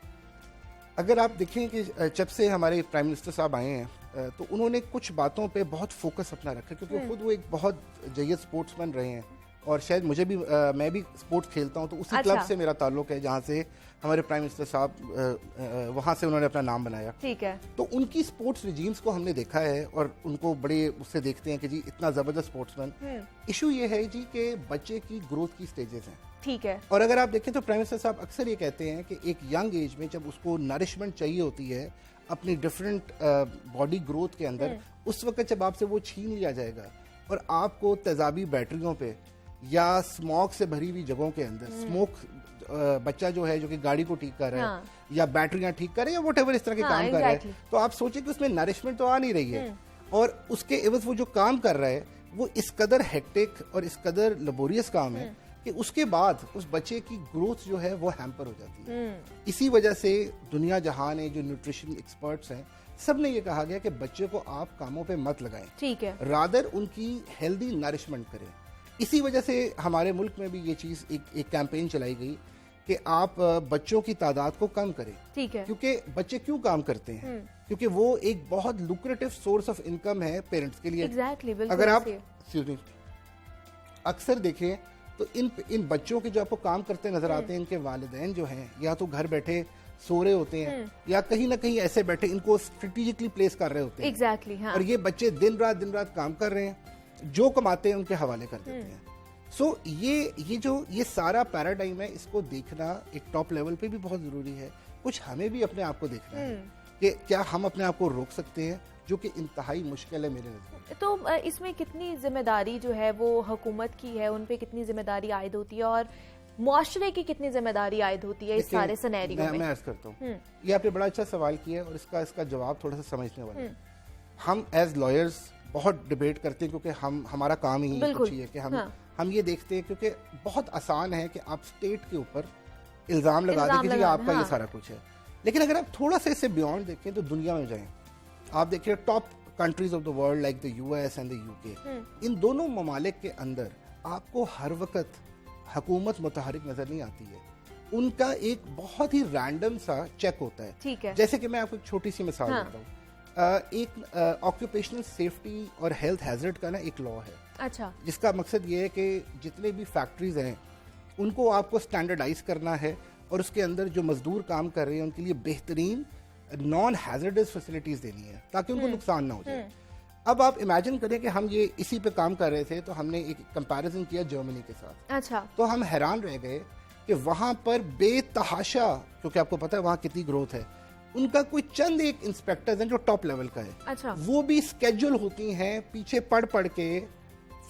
अगर आप देखें कि जब से हमारे प्राइम मिनिस्टर साहब आए हैं तो उन्होंने कुछ बातों पे बहुत फोकस अपना रखा, क्योंकि खुद वो एक बहुत जय्यद स्पोर्ट्समैन रहे हैं और शायद मुझे भी मैं भी स्पोर्ट्स खेलता हूं, तो उसी क्लब से मेरा ताल्लुक है जहां से हमारे प्राइम मिनिस्टर साहब वहां से उन्होंने अपना नाम बनाया। ठीक है। तो उनकी स्पोर्ट्स रिजीम्स को हमने देखा है और उनको बड़े उससे देखते हैं कि जी इतना जबरदस्त स्पोर्ट्समैन। इशू ये है जी कि बच्चे की ग्रोथ की स्टेजेस हैं। ठीक है। और अगर आप देखें तो प्राइम मिनिस्टर साहब अक्सर ये कहते हैं कि एक यंग एज में जब उसको नरिशमेंट चाहिए होती है अपनी डिफरेंट बॉडी ग्रोथ के अंदर, उस वक्त जब आपसे वो छीन लिया जाएगा और आपको तेजाबी बैटरियों पे या स्मोक से भरी हुई जगहों के अंदर बच्चा जो है जो कि गाड़ी को ठीक कर रहा है या बैटरियां ठीक कर रहा है या व्हाटएवर इस तरह के काम कर रहा है, तो आप सोचिए कि उसमें नरिशमेंट तो आ नहीं रही है और उसके एवज वो जो काम कर रहा है वो इस कदर हेक्टिक और इस कदर लेबोरियस काम है कि उसके बाद उस बच्चे की ग्रोथ जो है वो हैम्पर हो जाती है। इसी वजह से दुनिया जहां ने जो न्यूट्रिशन एक्सपर्ट्स हैं सब ने ये कहा गया कि बच्चे को आप कामों पे मत लगाएं, ठीक है, रादर उनकी हेल्दी नरिशमेंट करें। इसी वजह से हमारे मुल्क में भी ये चीज एक कैंपेन चलाई गई कि आप बच्चों की तादाद को कम करें, ठीक है, क्योंकि बच्चे क्यों काम करते हैं, क्योंकि वो एक बहुत लुक्रेटिव सोर्स ऑफ इनकम है पेरेंट्स के लिए। अगर आप अक्सर देखें तो इन बच्चों के जो आपको काम करते नजर आते हैं, इनके वालिदैन जो हैं या तो घर बैठे सो रहे होते हैं या कहीं ना कहीं ऐसे बैठे इनको स्ट्रेटेजिकली प्लेस कर रहे होते हैं। हाँ। और ये बच्चे दिन रात काम कर रहे हैं, जो कमाते हैं उनके हवाले कर देते हैं। सो ये सारा पैराडाइम है, इसको देखना एक टॉप लेवल पे भी बहुत जरूरी है। कुछ हमें भी अपने आप को देखना है कि क्या हम अपने आप को रोक सकते हैं, जो कि इंतहाई मुश्किल है मेरे नजर। तो इसमें कितनी जिम्मेदारी जो है वो हुकूमत की है, उन पे कितनी जिम्मेदारी आयद होती है और मुआशरे की कितनी जिम्मेदारी आयद होती है इस सारे सिनेरियो में? मैं अर्ज करता हूँ, ये आपने बड़ा अच्छा सवाल किया और इसका जवाब थोड़ा सा समझने वाला है। हम एज लॉयर्स बहुत डिबेट करते हैं क्योंकि हमारा काम ही कुछ है कि हम ये देखते हैं, क्योंकि बहुत आसान है कि आप स्टेट के ऊपर इल्जाम लगा दें कि जी आपका ये सारा कुछ है। लेकिन अगर आप थोड़ा सा इससे बियॉन्ड देखें तो दुनिया में जाएं, आप देखिए top countries of the world like the US and the UK, in दोनों ममालिक के अंदर आपको हर वक्त हुकूमत मुतहरिक नजर नहीं आती है। उनका एक बहुत ही रैंडम सा चेक होता है। ठीक है। जैसे कि मैं आपको एक छोटी सी मिसाल देता हूँ। एक ऑक्यूपेशनल सेफ्टी और हेल्थ हैजर्ड का ना एक लॉ है, अच्छा, जिसका मकसद ये है कि जितने भी फैक्ट्रीज हैं उनको आपको स्टैंडर्डाइज करना है और उसके अंदर जो मजदूर काम कर रहे हैं उनके लिए बेहतरीन नॉन हैजर्डस फैसिलिटीज देनी है ताकि उनको नुकसान ना हो जाए। अब आप इमेजिन करें कि हम ये इसी पे काम कर रहे थे, तो हमने एक कंपैरिजन किया जर्मनी के साथ। अच्छा। तो हम हैरान रह गए कि वहां पर बेतहाशा, क्योंकि आपको पता है वहां कितनी ग्रोथ है, उनका कोई चंद एक इंस्पेक्टर्स हैं जो टॉप लेवल का है। अच्छा। वो भी स्केड्यूल होती हैं पीछे पढ़ के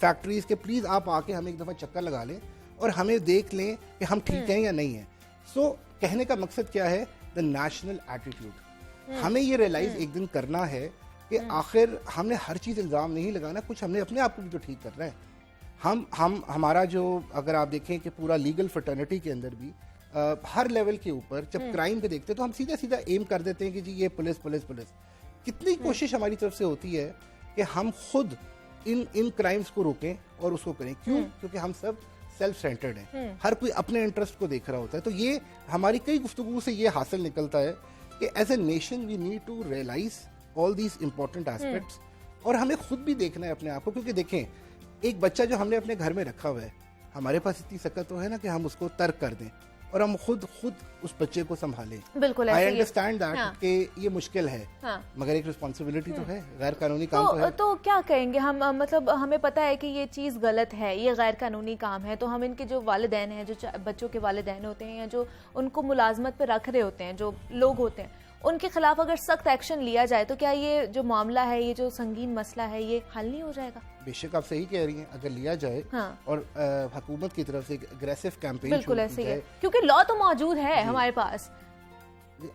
फैक्ट्रीज के, प्लीज आप आके हमें एक दफा चक्कर लगा लें और हमें देख लें कि हम ठीक हैं या नहीं है। सो कहने का मकसद क्या है, द नेशनल एटीट्यूड। हमें ये रियलाइज एक दिन करना है कि आखिर हमने हर चीज इल्जाम नहीं लगाना, कुछ हमने अपने आप को भी तो ठीक करना है। हम हमारा जो, अगर आप देखें कि पूरा लीगल फ्रेटर्निटी के अंदर भी हर लेवल के ऊपर जब क्राइम पे देखते हैं तो हम सीधा एम कर देते हैं कि जी ये पुलिस पुलिस पुलिस। कितनी कोशिश हमारी तरफ से होती है कि हम खुद इन क्राइम्स को रोकें और उसको करें। क्यों? क्योंकि हम सब सेल्फ सेंटर्ड हैं, हर कोई अपने इंटरेस्ट को देख रहा होता है। तो ये हमारी कई गुफ्तगू से ये हासिल निकलता है कि as a nation we need to realise all these important aspects, और हमें खुद भी देखना है अपने आप को। क्योंकि देखें, एक बच्चा जो हमने अपने घर में रखा हुआ है, हमारे पास इतनी सकत तो है ना कि हम उसको तर्क कर दें, और हम खुद उस बच्चे को संभालें। बिल्कुल, आई अंडरस्टैंड दैट हाँ। कि ये मुश्किल है, हाँ। मगर एक रिस्पॉन्सिबिलिटी तो है, गैर कानूनी काम तो है। तो क्या कहेंगे हम, मतलब हमें पता है कि ये चीज़ गलत है, ये गैर कानूनी काम है, तो हम इनके जो वालिदैन हैं, जो बच्चों के वालिदैन होते हैं या जो उनको मुलाजमत पर रख रहे होते हैं, जो लोग होते हैं, उनके खिलाफ अगर सख्त एक्शन लिया जाए तो क्या ये जो मामला है, ये जो संगीन मसला है, ये हल नहीं हो जाएगा? बेशक आप सही कह रही हैं, अगर लिया जाए हाँ। और हुकूमत की तरफ से अग्रेसिव कैंपेन बिल्कुल ऐसे ही है, क्योंकि लॉ तो मौजूद है हमारे पास।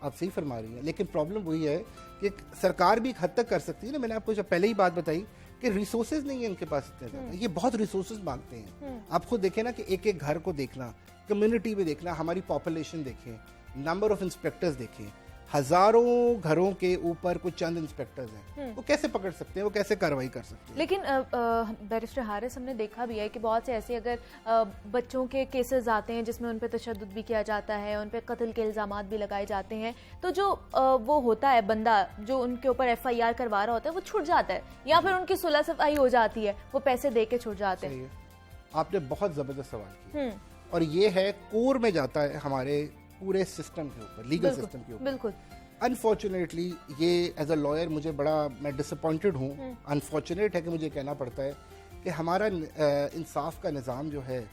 आप सही फरमा रही हैं, लेकिन प्रॉब्लम वही है कि सरकार भी एक हद तक कर सकती है ना। मैंने आपको जब पहले ही बात बताई कि रिसोर्सेज नहीं है इनके पास इतने ज्यादा, ये बहुत रिसोर्सेज मांगते हैं। आप खुद देखें ना कि एक एक घर को देखना, कम्युनिटी में देखना, हमारी पॉपुलेशन देखें, नंबर ऑफ इंस्पेक्टर्स देखें, हजारों घरों के ऊपर कुछ चंद इंस्पेक्टर्स हैं, वो कैसे पकड़ सकते हैं, वो कैसे कार्रवाई कर सकते हैं? लेकिन बैरिस्टर हारिस, हमने देखा भी है कि बहुत से ऐसे अगर बच्चों के केसेस आते हैं जिसमें उन पे तशद्दुद भी किया जाता है, उन पे कत्ल के इल्जामात भी लगाए जाते हैं, तो जो वो होता है बंदा जो उनके ऊपर FIR करवा रहा होता है, वो छुट जाता है या फिर उनकी सुलह सफाई हो जाती है, वो पैसे दे के छुट जाते हैं। आपने बहुत जबरदस्त सवाल किया और ये है कोर में जाता है हमारे पूरे सिस्टम के ऊपर, लीगल सिस्टम के ऊपर। बिल्कुल। अनफॉर्चुनेटली ये एज अ लॉयर मुझे बड़ा, मैं डिसअपॉइंटेड हूँ, अनफॉर्चुनेट है कि मुझे कहना पड़ता है कि हमारा इंसाफ का निज़ाम जो है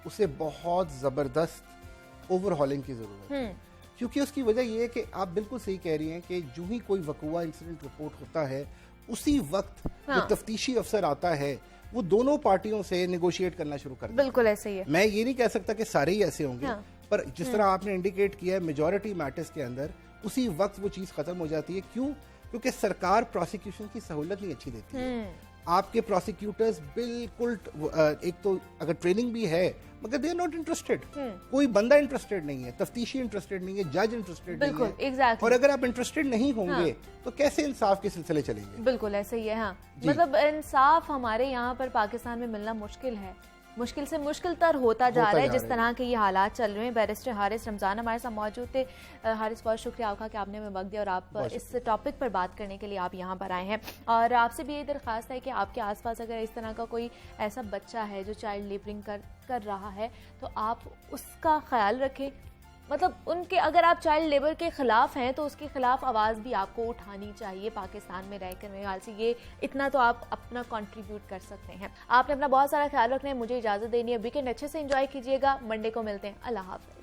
उसे बहुत ज़बरदस्त ओवरहॉलिंग की ज़रूरत है। क्योंकि उसकी वजह ये है कि आप बिल्कुल सही कह रही हैं कि जो ही कोई वकूआ इंसिडेंट रिपोर्ट होता है, उसी वक्त जो तफ्तीशी अफसर आता है वो दोनों पार्टियों से नेगोशिएट करना शुरू कर देता है। बिल्कुल ऐसे ही है। मैं ये नहीं कह सकता कि सारे ही ऐसे होंगे, पर जिस तरह आपने इंडिकेट किया है, मेजॉरिटी मैटर्स के अंदर उसी वक्त वो चीज़ खत्म हो जाती है। क्यों? क्योंकि सरकार प्रोसिक्यूशन की सहूलत नहीं अच्छी देती है। आपके प्रोसिक्यूटर्स बिल्कुल, एक तो अगर ट्रेनिंग भी है मगर दे आर नॉट इंटरेस्टेड, कोई बंदा इंटरेस्टेड नहीं है, तफ्तीशी इंटरेस्टेड नहीं है, जज इंटरेस्टेड नहीं है। exactly. और अगर आप इंटरेस्टेड नहीं होंगे तो कैसे इंसाफ के सिलसिले चलेंगे? बिल्कुल ऐसे ही है। हाँ, मतलब इंसाफ हमारे यहाँ पर पाकिस्तान में मिलना मुश्किल है, मुश्किल से मुश्किल तर होता जा रहा है जिस तरह के ये हालात चल रहे हैं। बैरिस्टर हारिस रमजान हमारे साथ मौजूद थे। हारिस, बहुत शुक्रिया आपका कि आपने हमें वक्त दिया और आप इस टॉपिक पर बात करने के लिए आप यहाँ पर आए हैं। और आपसे भी ये दरख्वास्त है कि आपके आसपास अगर इस तरह का कोई ऐसा बच्चा है जो चाइल्ड लेबरिंग कर रहा है तो आप उसका ख्याल रखें। मतलब उनके, अगर आप चाइल्ड लेबर के खिलाफ हैं तो उसके खिलाफ आवाज़ भी आपको उठानी चाहिए पाकिस्तान में रहकर। मेरे ख्याल से ये इतना तो आप अपना कंट्रीब्यूट कर सकते हैं। आपने अपना बहुत सारा ख्याल रखना है, मुझे इजाज़त देनी है। वीकेंड अच्छे से एंजॉय कीजिएगा, मंडे को मिलते हैं। अल्लाह हाफ़िज़।